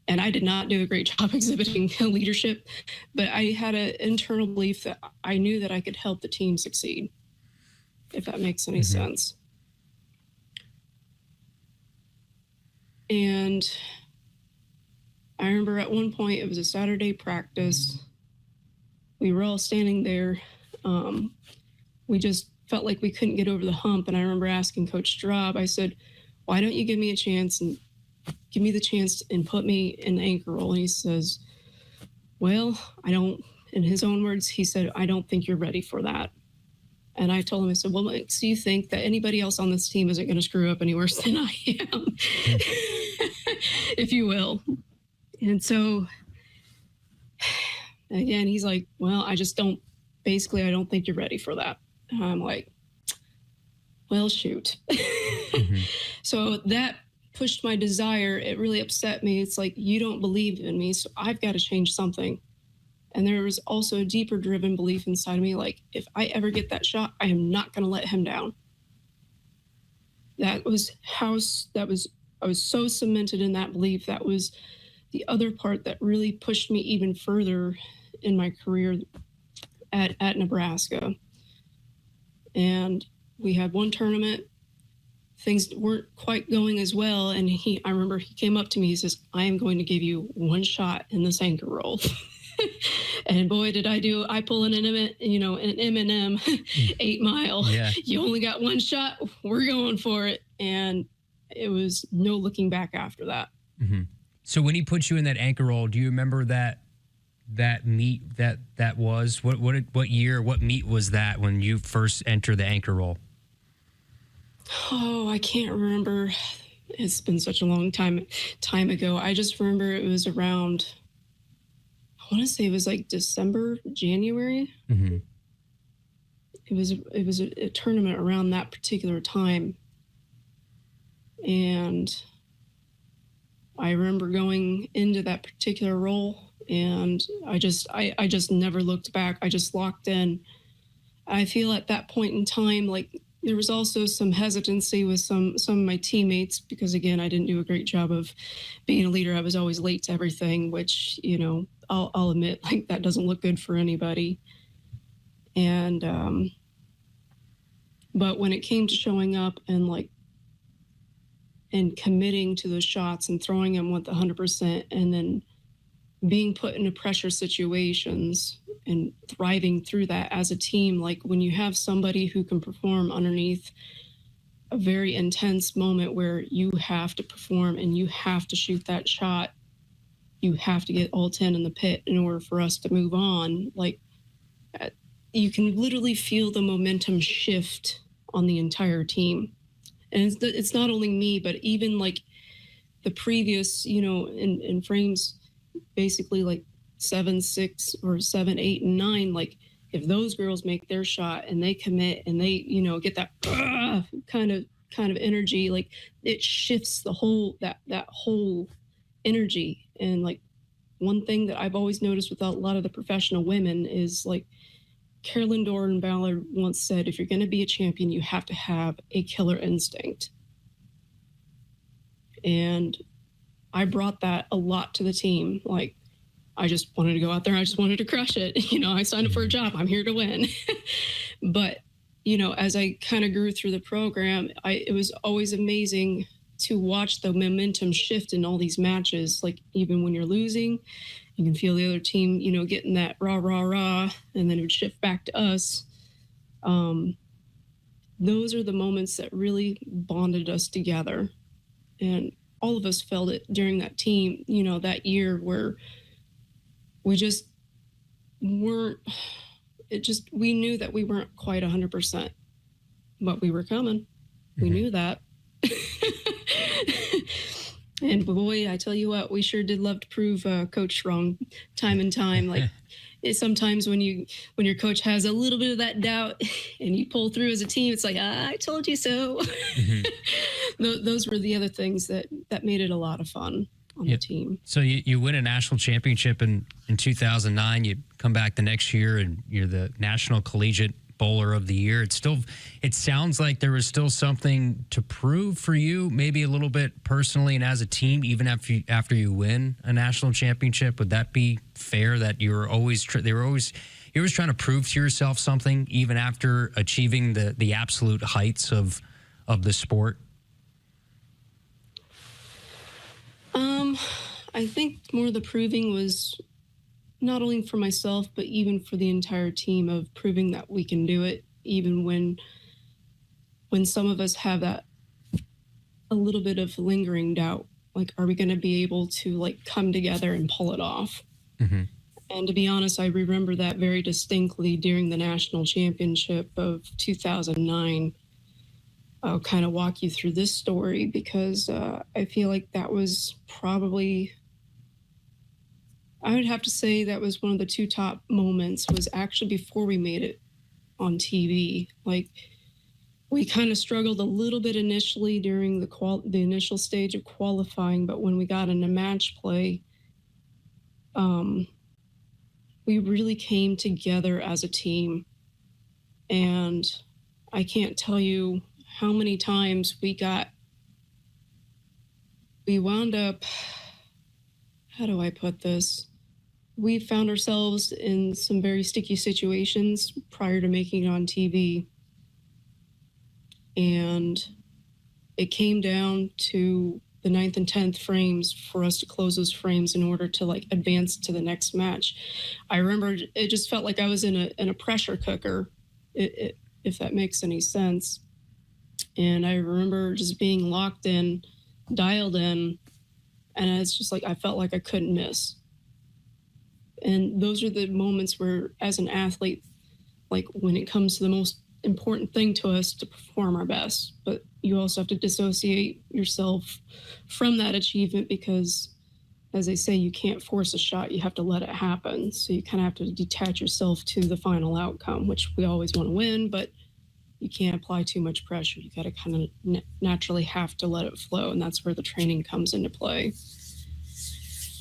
And I did not do a great job exhibiting leadership, but I had an internal belief that I knew that I could help the team succeed, if that makes any sense. And I remember at one point, it was a Saturday practice. We were all standing there. We just felt like we couldn't get over the hump. And I remember asking Coach Straub, I said, why don't you give me a chance and give me the chance and put me in the anchor role? And he says, well, I don't, in his own words, he said, I don't think you're ready for that. And I told him, I said, well, so you think that anybody else on this team isn't going to screw up any worse than I am, if you will. And so, again, he's like, well, I don't think you're ready for that. And I'm like, well, shoot. So that pushed my desire. It really upset me. It's like, you don't believe in me, so I've got to change something. And there was also a deeper driven belief inside of me, like, if I ever get that shot, I am not going to let him down. I was so cemented in that belief. That was the other part that really pushed me even further in my career at Nebraska. And we had one tournament. Things weren't quite going as well. And I remember he came up to me, he says, I am going to give you one shot in this anchor role. And boy, did I pull an M&M 8 Mile. Yeah. You only got one shot. We're going for it. And it was no looking back after that. So when he put you in that anchor role, do you remember that meet that was? What year, what meet was that when you first entered the anchor role? Oh, I can't remember. It's been such a long time ago. I just remember it was around, I want to say it was like December, January. It was a tournament around that particular time. And I remember going into that particular role, and I just never looked back. I just locked in. I feel at that point in time, like, there was also some hesitancy with some of my teammates, because again, I didn't do a great job of being a leader. I was always late to everything, which, I'll admit, like, that doesn't look good for anybody. And but when it came to showing up and committing to those shots and throwing them with 100%, and then being put into pressure situations and thriving through that as a team, like when you have somebody who can perform underneath a very intense moment where you have to perform and you have to shoot that shot, you have to get all 10 in the pit in order for us to move on. Like, you can literally feel the momentum shift on the entire team. And it's not only me, but even like the previous, in frames, basically like 7, 6, or 7, 8, and 9. Like, if those girls make their shot and they commit and they, get that kind of energy, like, it shifts the whole that whole energy. And like, one thing that I've always noticed with a lot of the professional women is, like, Carolyn Doran Ballard once said, if you're going to be a champion, you have to have a killer instinct. And I brought that a lot to the team. Like, I just wanted to go out there. I just wanted to crush it. You know, I signed up for a job. I'm here to win. But, you know, as I kind of grew through the program, it was always amazing to watch the momentum shift in all these matches. Like, even when you're losing, you can feel the other team, you know, getting that rah, rah, rah, and then it would shift back to us. Those are the moments that really bonded us together. And all of us felt it during that team, you know, that year where we just weren't, we knew that we weren't quite 100%, but we were coming. We knew that. And boy, I tell you what, we sure did love to prove coach wrong time and time. Like, sometimes when your coach has a little bit of that doubt and you pull through as a team, it's like, I told you so. Those were the other things that made it a lot of fun on the team. So you win a national championship in 2009. You come back the next year and you're the National Collegiate Bowler of the Year. It sounds like there was still something to prove for you, maybe a little bit personally and as a team, even after you win a national championship. Would that be fair that you were always you're always trying to prove to yourself something even after achieving the absolute heights of the sport? I think more the proving was not only for myself, but even for the entire team, of proving that we can do it, even when some of us have that a little bit of lingering doubt. Like, are we going to be able to, like, come together and pull it off? Mm-hmm. And to be honest, I remember that very distinctly during the national championship of 2009. I'll kind of walk you through this story because I feel like that was probably, I would have to say that was one of the two top moments, was actually before we made it on TV. Like, we kind of struggled a little bit initially during the initial stage of qualifying, but when we got into match play, we really came together as a team. And I can't tell you how many times we wound up, how do I put this? We found ourselves in some very sticky situations prior to making it on TV. And it came down to the 9th and 10th frames for us to close those frames in order to, like, advance to the next match. I remember it just felt like I was in a pressure cooker, if that makes any sense. And I remember just being locked in, dialed in, and it's just like I felt like I couldn't miss. And those are the moments where, as an athlete, like, when it comes to the most important thing to us, to perform our best, but you also have to dissociate yourself from that achievement because, as they say, you can't force a shot, you have to let it happen. So you kind of have to detach yourself to the final outcome, which we always want to win, but you can't apply too much pressure. You got to kind of naturally have to let it flow, and that's where the training comes into play.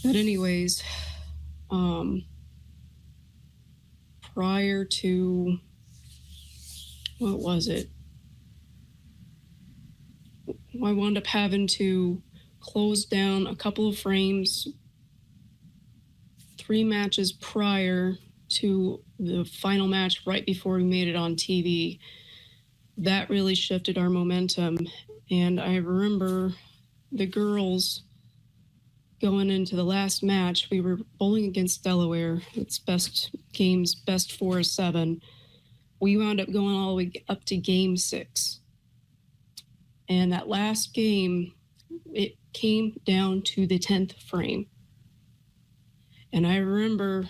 But anyways, prior to, what was it? I wound up having to close down a couple of frames 3 matches prior to the final match right before we made it on TV. That really shifted our momentum. And I remember the girls going into the last match. We were bowling against Delaware. It's best 4 of 7. We wound up going all the way up to game 6. And that last game, it came down to the 10th frame. And I remember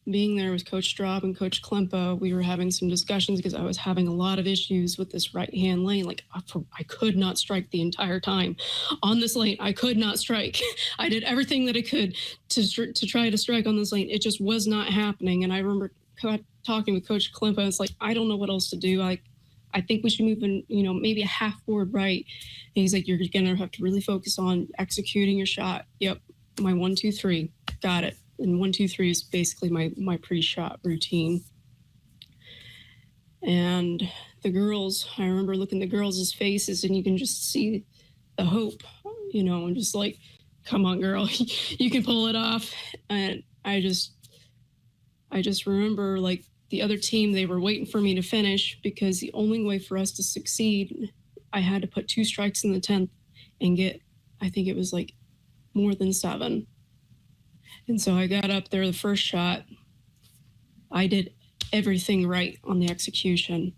being there with Coach Straub and Coach Klempa. We were having some discussions because I was having a lot of issues with this right-hand lane. Like, I could not strike the entire time on this lane. I could not strike. I did everything that I could to try to strike on this lane. It just was not happening. And I remember talking with Coach Klempa. It's like, I don't know what else to do. I think we should move in, maybe a half forward right. And he's like, you're going to have to really focus on executing your shot. Yep. My 1, 2, 3. Got it. And 1, 2, 3 is basically my pre-shot routine. And the girls, I remember looking at the girls' faces, and you can just see the hope, and just like, come on, girl, you can pull it off. And I just remember, like, the other team, they were waiting for me to finish because the only way for us to succeed, I had to put 2 strikes in the 10th and get, I think it was like more than 7. And so I got up there the first shot. I did everything right on the execution.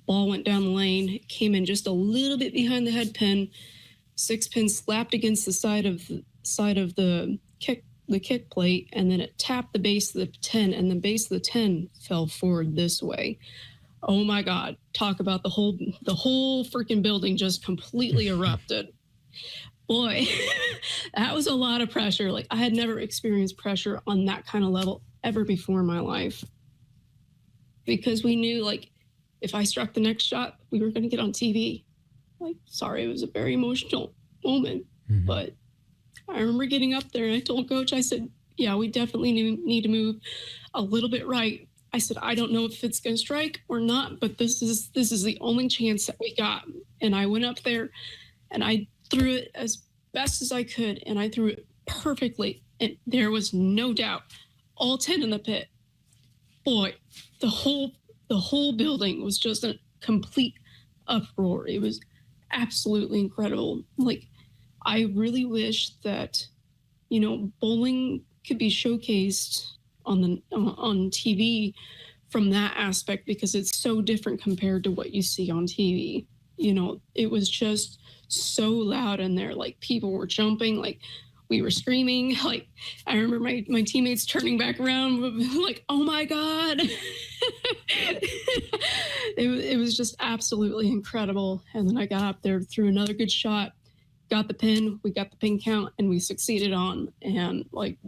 Ball went down the lane, it came in just a little bit behind the head pin. 6 pin slapped against the side of the kick plate, and then it tapped the base of the 10, and the base of the 10 fell forward this way. Oh my God! Talk about the whole freaking building just completely erupted. Boy, that was a lot of pressure. Like, I had never experienced pressure on that kind of level ever before in my life, because we knew, like, if I struck the next shot, we were going to get on TV. Like, sorry, it was a very emotional moment, but I remember getting up there and I told Coach, I said, yeah, we definitely need to move a little bit right. I said, I don't know if it's going to strike or not, but this is the only chance that we got. And I went up there and I threw it as best as I could, and I threw it perfectly. And there was no doubt, all 10 in the pit. Boy, the whole building was just a complete uproar. It was absolutely incredible. Like, I really wish that, you know, bowling could be showcased on TV from that aspect, because it's so different compared to what you see on TV. You know, it was just so loud in there. Like, people were jumping, like, we were screaming. Like, I remember my teammates turning back around, like, oh my God. It was just absolutely incredible. And then I got up there, threw another good shot, got the pin, we got the pin count, and we succeeded on. And, like,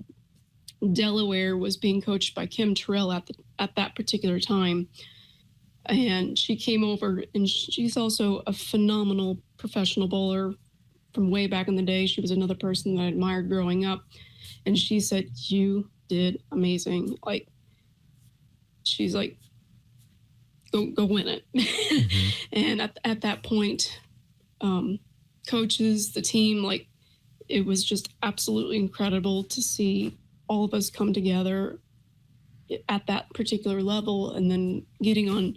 Delaware was being coached by Kim Terrell at that particular time. And she came over, and she's also a phenomenal professional bowler from way back in the day. She was another person that I admired growing up. And she said, you did amazing. Like, she's like, go win it. And at that point, coaches, the team, like, it was just absolutely incredible to see all of us come together at that particular level. And then getting on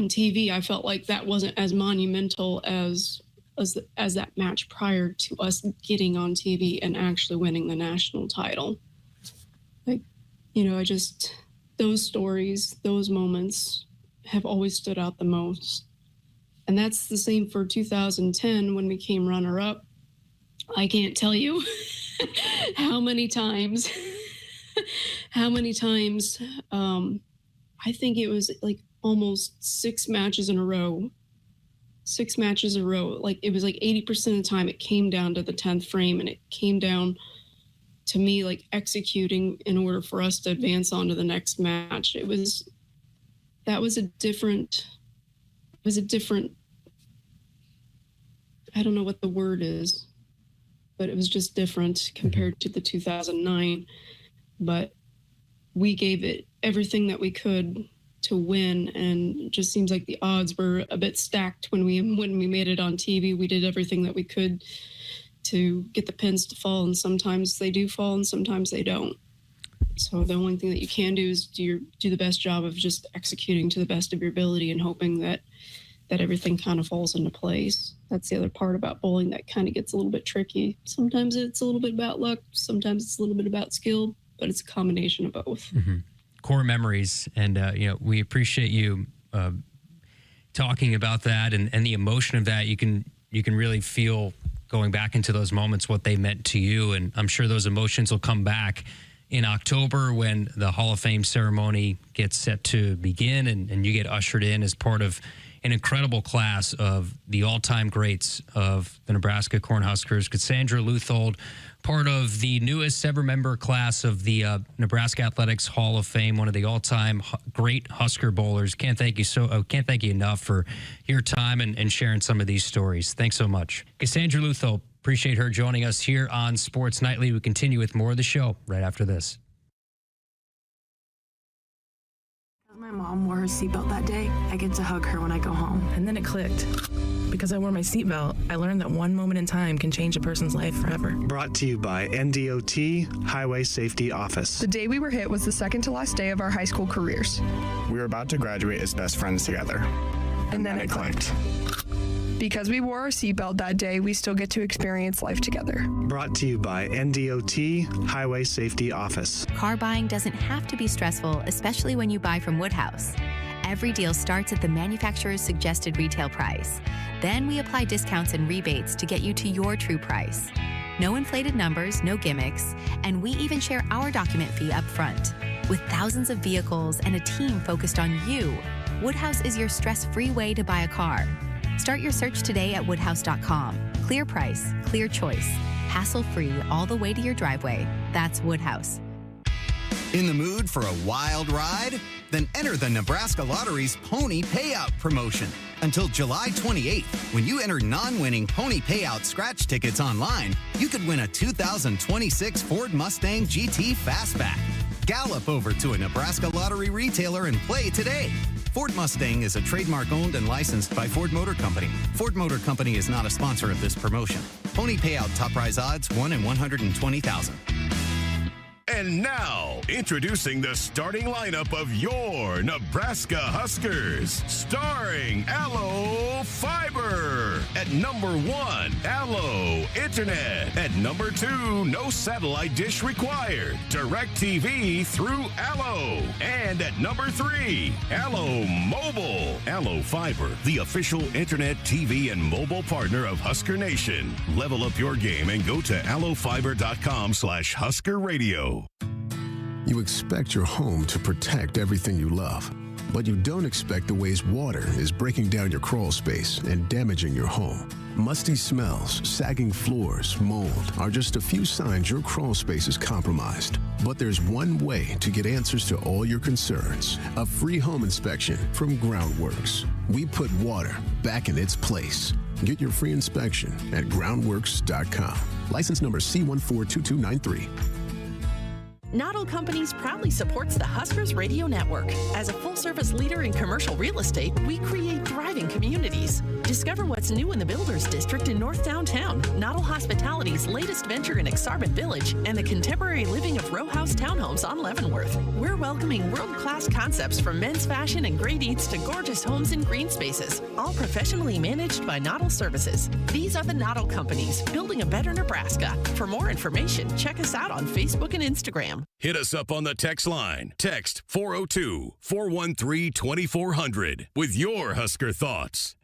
TV, I felt like that wasn't as monumental as that match prior to us getting on TV and actually winning the national title. Like, you know, those stories, those moments have always stood out the most. And that's the same for 2010 when we came runner-up. I can't tell you how many times, I think it was like almost 6 matches in a row. Like, it was like 80% of the time it came down to the 10th frame, and it came down to me, like, executing in order for us to advance on to the next match. It was a different, I don't know what the word is, but it was just different compared to the 2009. But we gave it everything that we could to win, and it just seems like the odds were a bit stacked when we made it on TV. We did everything that we could to get the pins to fall, and sometimes they do fall and sometimes they don't. So the only thing that you can do is do the best job of just executing to the best of your ability and hoping that everything kind of falls into place. That's the other part about bowling that kind of gets a little bit tricky. Sometimes it's a little bit about luck, sometimes it's a little bit about skill, but it's a combination of both. Mm-hmm. Core memories, and you know, we appreciate you talking about that and the emotion of that. You can really feel, going back into those moments, what they meant to you, and I'm sure those emotions will come back in October when the Hall of Fame ceremony gets set to begin, and you get ushered in as part of an incredible class of the all-time greats of the Nebraska Cornhuskers. Cassandra Leuthold, part of the newest ever member class of the Nebraska Athletics Hall of Fame, one of the all-time great Husker bowlers. Can't thank you enough for your time and sharing some of these stories. Thanks so much. Cassandra Leuthold, appreciate her joining us here on Sports Nightly. We continue with more of the show right after this. My mom wore her seatbelt that day. I get to hug her when I go home. And then it clicked. Because I wore my seatbelt, I learned that one moment in time can change a person's life forever. Brought to you by NDOT Highway Safety Office. The day we were hit was the second to last day of our high school careers. We were about to graduate as best friends together. And then it clicked. Because we wore our seatbelt that day, we still get to experience life together. Brought to you by NDOT Highway Safety Office. Car buying doesn't have to be stressful, especially when you buy from Woodhouse. Every deal starts at the manufacturer's suggested retail price. Then we apply discounts and rebates to get you to your true price. No inflated numbers, no gimmicks, and we even share our document fee up front. With thousands of vehicles and a team focused on you, Woodhouse is your stress-free way to buy a car. Start your search today at woodhouse.com. Clear price, clear choice. Hassle-free all the way to your driveway. That's Woodhouse. In the mood for a wild ride? Then enter the Nebraska Lottery's Pony Payout promotion. Until July 28th, when you enter non-winning Pony Payout scratch tickets online, you could win a 2026 Ford Mustang GT Fastback. Gallop over to a Nebraska Lottery retailer and play today. Ford Mustang is a trademark owned and licensed by Ford Motor Company. Ford Motor Company is not a sponsor of this promotion. Pony Payout top prize odds 1 in 120,000. And now, introducing the starting lineup of your Nebraska Huskers. Starring Allo Fiber. At number 1, Allo Internet. At number 2, no satellite dish required. DirecTV through Allo. And at number 3, Allo Mobile. Allo Fiber, the official internet, TV, and mobile partner of Husker Nation. Level up your game and go to allofiber.com/Husker Radio. You expect your home to protect everything you love, but you don't expect the ways water is breaking down your crawl space and damaging your home. Musty smells, sagging floors, mold are just a few signs your crawl space is compromised. But there's one way to get answers to all your concerns: a free home inspection from Groundworks. We put water back in its place. Get your free inspection at groundworks.com. License number C142293. Noddle Companies proudly supports the Huskers Radio Network. As a full-service leader in commercial real estate, we create thriving communities. Discover what's new in the Builders District in North Downtown, Noddle Hospitality's latest venture in Aksarben Village, and the contemporary living of row house townhomes on Leavenworth. We're welcoming world-class concepts from men's fashion and great eats to gorgeous homes and green spaces, all professionally managed by Noddle Services. These are the Noddle Companies, building a better Nebraska. For more information, check us out on Facebook and Instagram. Hit us up on the text line. Text 402-413-2400 with your Husker thoughts.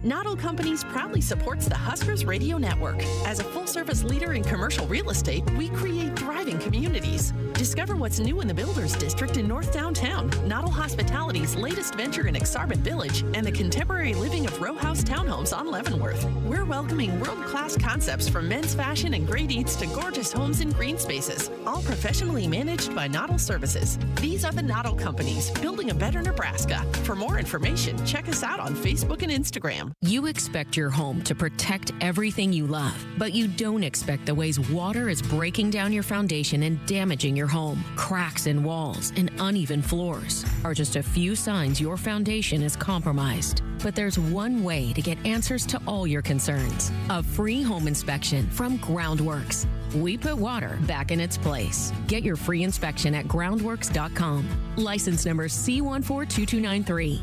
Noddle Companies proudly supports the Huskers Radio Network. As a full-service leader in commercial real estate, we create thriving communities. Discover what's new in the Builders District in North Downtown, Noddle Hospitality's latest venture in Aksarben Village, and the contemporary living of row house townhomes on Leavenworth. We're welcoming world-class concepts from men's fashion and great eats to gorgeous homes and green spaces, all professionally managed by Noddle Services. These are the Noddle Companies, building a better Nebraska. For more information, check us out on Facebook and Instagram. You expect your home to protect everything you love, but you don't expect the ways water is breaking down your foundation and damaging your home. Cracks in walls and uneven floors are just a few signs your foundation is compromised. But there's one way to get answers to all your concerns: a free home inspection from Groundworks. We put water back in its place. Get your free inspection at groundworks.com. License number C142293.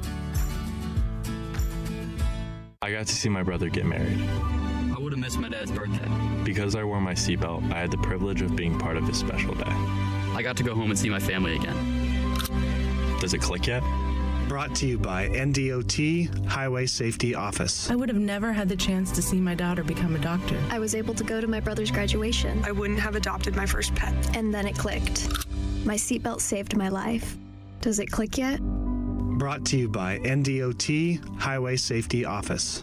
I got to see my brother get married. I would have missed my dad's birthday. Because I wore my seatbelt, I had the privilege of being part of his special day. I got to go home and see my family again. Does it click yet? Brought to you by NDOT Highway Safety Office. I would have never had the chance to see my daughter become a doctor. I was able to go to my brother's graduation. I wouldn't have adopted my first pet. And then it clicked. My seatbelt saved my life. Does it click yet? Brought to you by NDOT Highway Safety Office.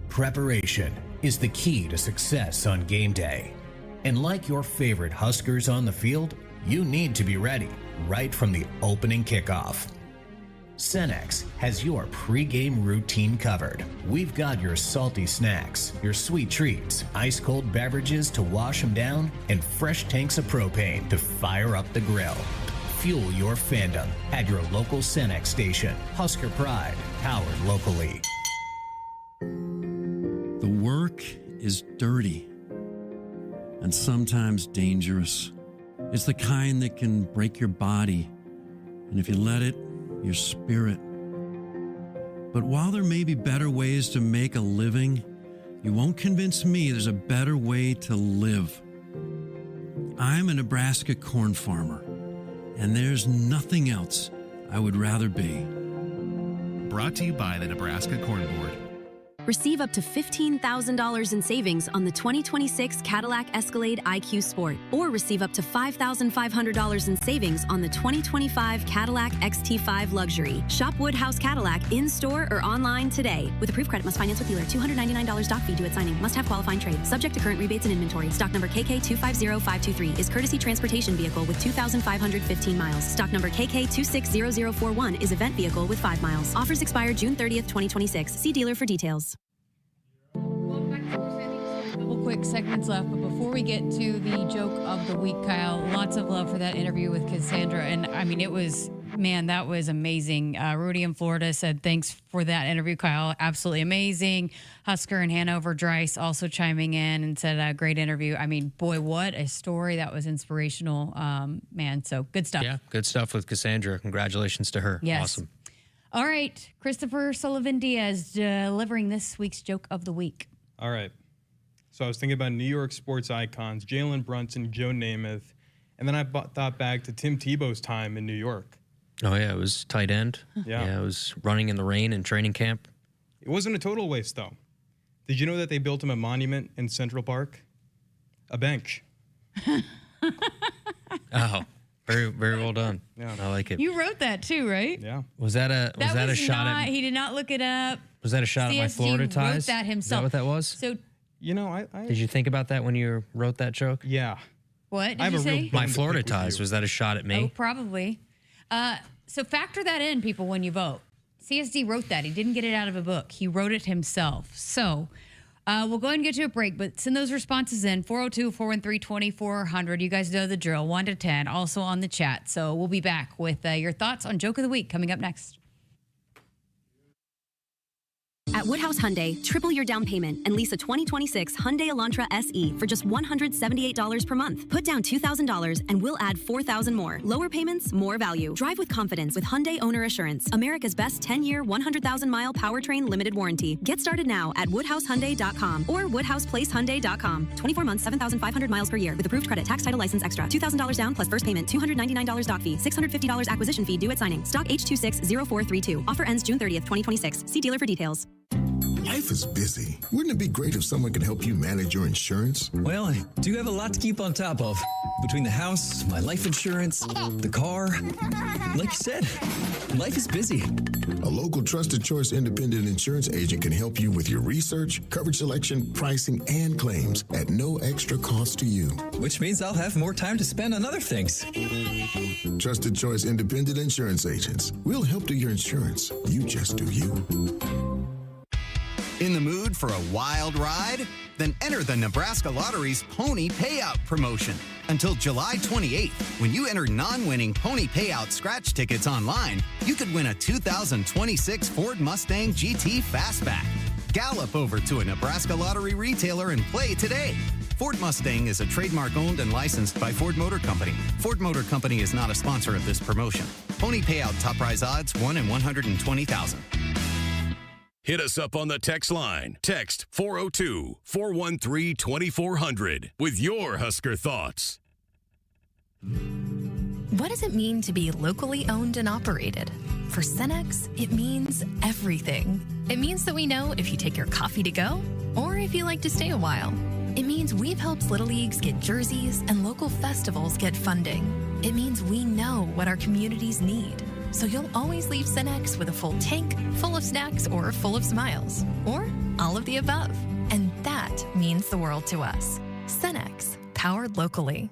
Preparation is the key to success on game day. And like your favorite Huskers on the field, you need to be ready right from the opening kickoff. Cenex has your pregame routine covered. We've got your salty snacks, your sweet treats, ice-cold beverages to wash them down, and fresh tanks of propane to fire up the grill. Fuel your fandom at your local Cenex station. Husker Pride, powered locally. The work is dirty and sometimes dangerous. It's the kind that can break your body, and if you let it, your spirit. But while there may be better ways to make a living, you won't convince me there's a better way to live. I'm a Nebraska corn farmer, and there's nothing else I would rather be. Brought to you by the Nebraska Corn Board. Receive up to $15,000 in savings on the 2026 Cadillac Escalade IQ Sport, or receive up to $5,500 in savings on the 2025 Cadillac XT5 Luxury. Shop Woodhouse Cadillac in-store or online today. With approved credit, must finance with dealer. $299 doc fee due at signing. Must have qualifying trade. Subject to current rebates and inventory. Stock number KK250523 is courtesy transportation vehicle with 2,515 miles. Stock number KK260041 is event vehicle with 5 miles. Offers expire June 30th, 2026. See dealer for details. Couple quick segments left, but before we get to the joke of the week, Kyle, lots of love for that interview with Cassandra. And I mean, that was amazing. Rudy in Florida said, thanks for that interview, Kyle. Absolutely amazing. Husker in Hanover, Dryce, also chiming in and said, great interview. I mean, boy, what a story. That was inspirational, man. So good stuff. Yeah, good stuff with Cassandra. Congratulations to her. Yes. Awesome. All right, Christopher Sullivan Diaz delivering this week's joke of the week. All right. So I was thinking about New York sports icons, Jalen Brunson, Joe Namath, and then I thought back to Tim Tebow's time in New York. Oh, yeah, it was tight end. Yeah. It was running in the rain in training camp. It wasn't a total waste, though. Did you know that they built him a monument in Central Park? A bench. Oh, very, very well done. Yeah. I like it. You wrote that too, right? Yeah. Was that a shot at? He did not look it up. Was that a shot at my Florida ties? Wrote that himself. Is that what that was? So, you know, I did you think about that when you wrote that joke? Yeah. What did you say? My Florida ties. Was that a shot at me? Oh, probably. So factor that in, people, when you vote. CSD wrote that. He didn't get it out of a book. He wrote it himself. So we'll go ahead and get to a break, but send those responses in. 402-413-2400. You guys know the drill. 1 to 10. Also on the chat. So we'll be back with your thoughts on Joke of the Week coming up next. At Woodhouse Hyundai, triple your down payment and lease a 2026 Hyundai Elantra SE for just $178 per month. Put down $2,000 and we'll add $4,000 more. Lower payments, more value. Drive with confidence with Hyundai Owner Assurance, America's best 10-year, 100,000-mile powertrain limited warranty. Get started now at WoodhouseHyundai.com or WoodhousePlaceHyundai.com. 24 months, 7,500 miles per year with approved credit, tax, title, license extra. $2,000 down plus first payment, $299 doc fee, $650 acquisition fee due at signing. Stock H260432. Offer ends June 30th, 2026. See dealer for details. Life is busy. Wouldn't it be great if someone could help you manage your insurance? Well, I do have a lot to keep on top of. Between the house, my life insurance, the car. Like you said, life is busy. A local trusted choice independent insurance agent can help you with your research, coverage selection, pricing, and claims at no extra cost to you. Which means I'll have more time to spend on other things. Trusted choice independent insurance agents. We'll help do your insurance. You just do you. In the mood for a wild ride? Then enter the Nebraska Lottery's Pony Payout promotion. Until July 28th, when you enter non-winning Pony Payout scratch tickets online, you could win a 2026 Ford Mustang GT Fastback. Gallop over to a Nebraska Lottery retailer and play today. Ford Mustang is a trademark owned and licensed by Ford Motor Company. Ford Motor Company is not a sponsor of this promotion. Pony Payout top prize odds 1 in 120,000. Hit us up on the text line. Text 402-413-2400 with your Husker thoughts. What does it mean to be locally owned and operated? For Cenex, it means everything. It means that we know if you take your coffee to go or if you like to stay a while. It means we've helped Little Leagues get jerseys and local festivals get funding. It means we know what our communities need. So you'll always leave Cenex with a full tank, full of snacks, or full of smiles. Or all of the above. And that means the world to us. Cenex, powered locally.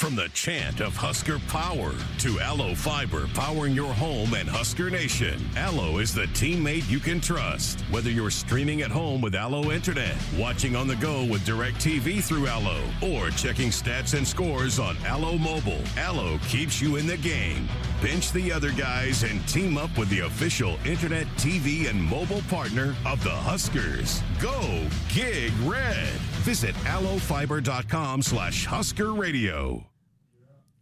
From the chant of Husker power to Allo Fiber powering your home and Husker Nation, Allo is the teammate you can trust. Whether you're streaming at home with Allo Internet, watching on the go with DirecTV through Allo, or checking stats and scores on Allo Mobile, Allo keeps you in the game. Bench the other guys and team up with the official Internet, TV, and mobile partner of the Huskers. Go Gig Red. Visit allofiber.com/Husker Radio.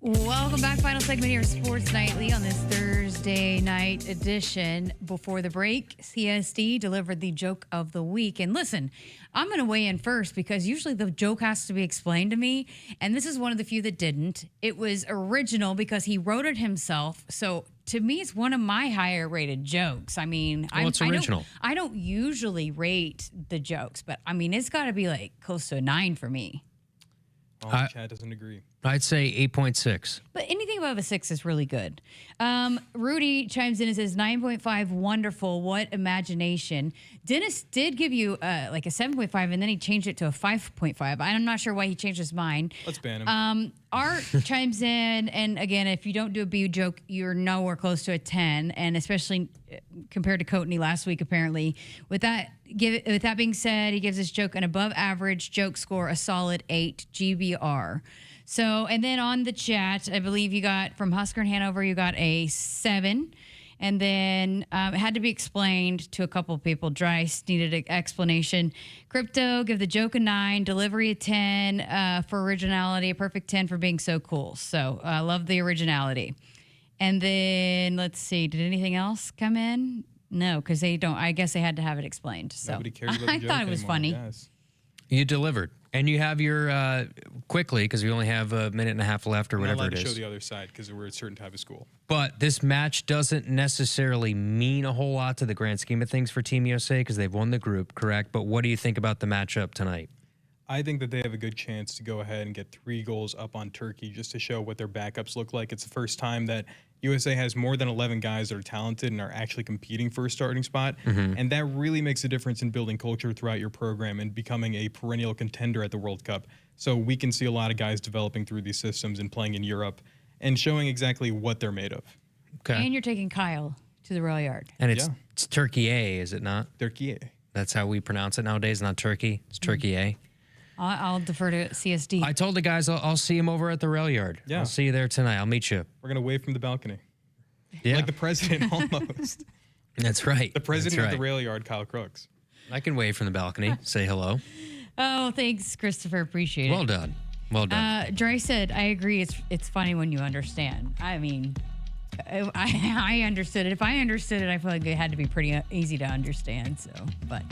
Welcome back. Final segment here, Sports Nightly, on this Thursday night edition. Before the break, CSD delivered the joke of the week. And listen, I'm going to weigh in first because usually the joke has to be explained to me. And this is one of the few that didn't. It was original because he wrote it himself. So to me, it's one of my higher rated jokes. I mean, it's original. I don't usually rate the jokes, but I mean, it's got to be like close to a 9 for me. Well, Chad doesn't agree. I'd say 8.6. But anything above a 6 is really good. Rudy chimes in and says 9.5, wonderful. What imagination. Dennis did give you like a 7.5, and then he changed it to a 5.5. I'm not sure why he changed his mind. Let's ban him. Art chimes in, and again, if you don't do a B joke, you're nowhere close to a 10, and especially compared to Coatney last week, apparently. With that being said, he gives this joke an above average joke score, a solid 8 GBR. So, and then on the chat, I believe you got from Husker and Hanover, you got a 7. And then it had to be explained to a couple of people. Dryce needed an explanation. Crypto, give the joke a 9. Delivery a 10 for originality. A perfect 10 for being so cool. So I love the originality. And then let's see. Did anything else come in? No, because they don't. I guess they had to have it explained. So Nobody cares about the I joke thought it was anymore, funny. yes. You delivered. And you have your, quickly, because we only have a minute and a half left or We're not whatever allowed it to is. show the other side because we're a certain type of school. But this match doesn't necessarily mean a whole lot to the grand scheme of things for Team USA because they've won the group, correct? But what do you think about the matchup tonight? I think that they have a good chance to go ahead and get 3 goals up on Turkey just to show what their backups look like. It's the first time that USA has more than 11 guys that are talented and are actually competing for a starting spot. And that really makes a difference in building culture throughout your program and becoming a perennial contender at the World Cup. So we can see a lot of guys developing through these systems and playing in Europe and showing exactly what they're made of. Okay. And you're taking Kyle to the rail yard. And it's Turkey A, is it not? Turkey A. That's how we pronounce it nowadays, not Turkey. It's Turkey A. I'll defer to CSD. I told the guys I'll see him over at the rail yard. Yeah. I'll see you there tonight. I'll meet you. We're going to wave from the balcony. Yeah. Like the president almost. That's right. The president That's of the right. rail yard, Kyle Crooks. I can wave from the balcony, say hello. Oh, thanks, Christopher. Appreciate it. Well done. Well done. Dre said, I agree. It's funny when you understand. I mean, I understood it. If I understood it, I feel like it had to be pretty easy to understand. So, but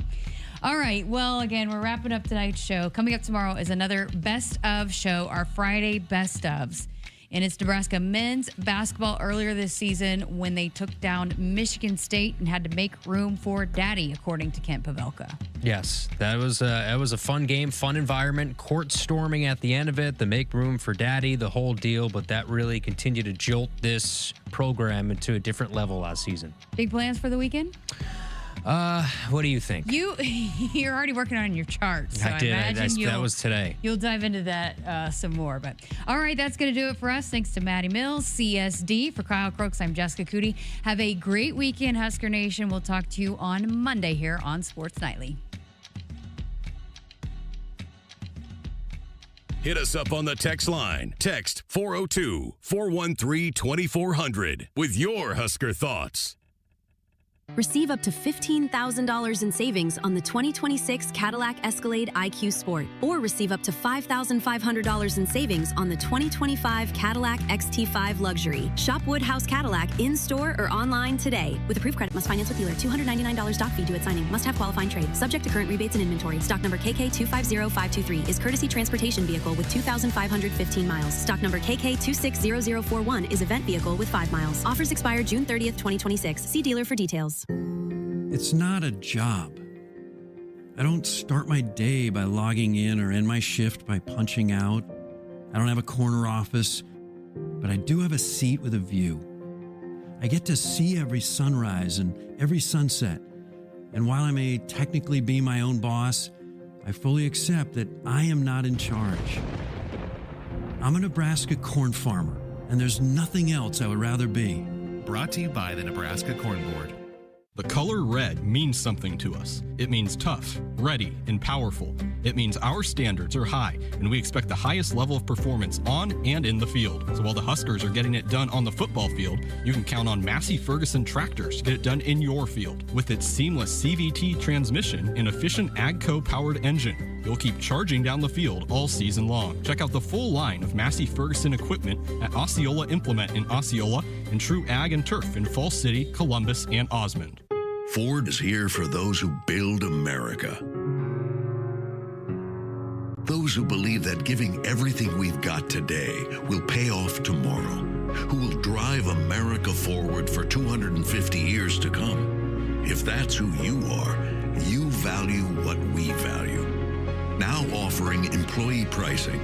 all right. Well, again, we're wrapping up tonight's show. Coming up tomorrow is another best of show, our Friday best ofs. And it's Nebraska men's basketball earlier this season when they took down Michigan State and had to make room for Daddy, according to Kent Pavelka. Yes, that was a fun game, fun environment, court storming at the end of it, the make room for Daddy, the whole deal, but that really continued to jolt this program into a different level last season. Big plans for the weekend? What do you think? You're already working on your charts. So I did. imagine That was today. You'll dive into that some more. But all right, that's going to do it for us. Thanks to Maddie Mills, CSD. For Kyle Crooks, I'm Jessica Coody. Have a great weekend, Husker Nation. We'll talk to you on Monday here on Sports Nightly. Hit us up on the text line. Text 402-413-2400 with your Husker thoughts. Receive up to $15,000 in savings on the 2026 Cadillac Escalade IQ Sport, or receive up to $5,500 in savings on the 2025 Cadillac XT5 Luxury. Shop Woodhouse Cadillac in-store or online today. With approved credit, must finance with dealer. $299 doc fee due at signing. Must have qualifying trade. Subject to current rebates and inventory. Stock number KK250523 is courtesy transportation vehicle with 2,515 miles. Stock number KK260041 is event vehicle with 5 miles. Offers expire June 30th, 2026. See dealer for details. It's not a job. I don't start my day by logging in or end my shift by punching out. I don't have a corner office, but I do have a seat with a view. I get to see every sunrise and every sunset. And while I may technically be my own boss, I fully accept that I am not in charge. I'm a Nebraska corn farmer, and there's nothing else I would rather be. Brought to you by the Nebraska Corn Board. The color red means something to us. It means tough, ready, and powerful. It means our standards are high, and we expect the highest level of performance on and in the field. So while the Huskers are getting it done on the football field, you can count on Massey Ferguson tractors to get it done in your field. With its seamless CVT transmission and efficient AGCO-powered engine, you'll keep charging down the field all season long. Check out the full line of Massey Ferguson equipment at Osceola Implement in Osceola and True Ag and Turf in Falls City, Columbus, and Osmond. Ford is here for those who build America. Those who believe that giving everything we've got today will pay off tomorrow. Who will drive America forward for 250 years to come. If that's who you are, you value what we value. Now offering employee pricing.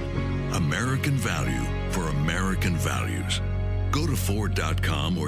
American value for American values. Go to Ford.com or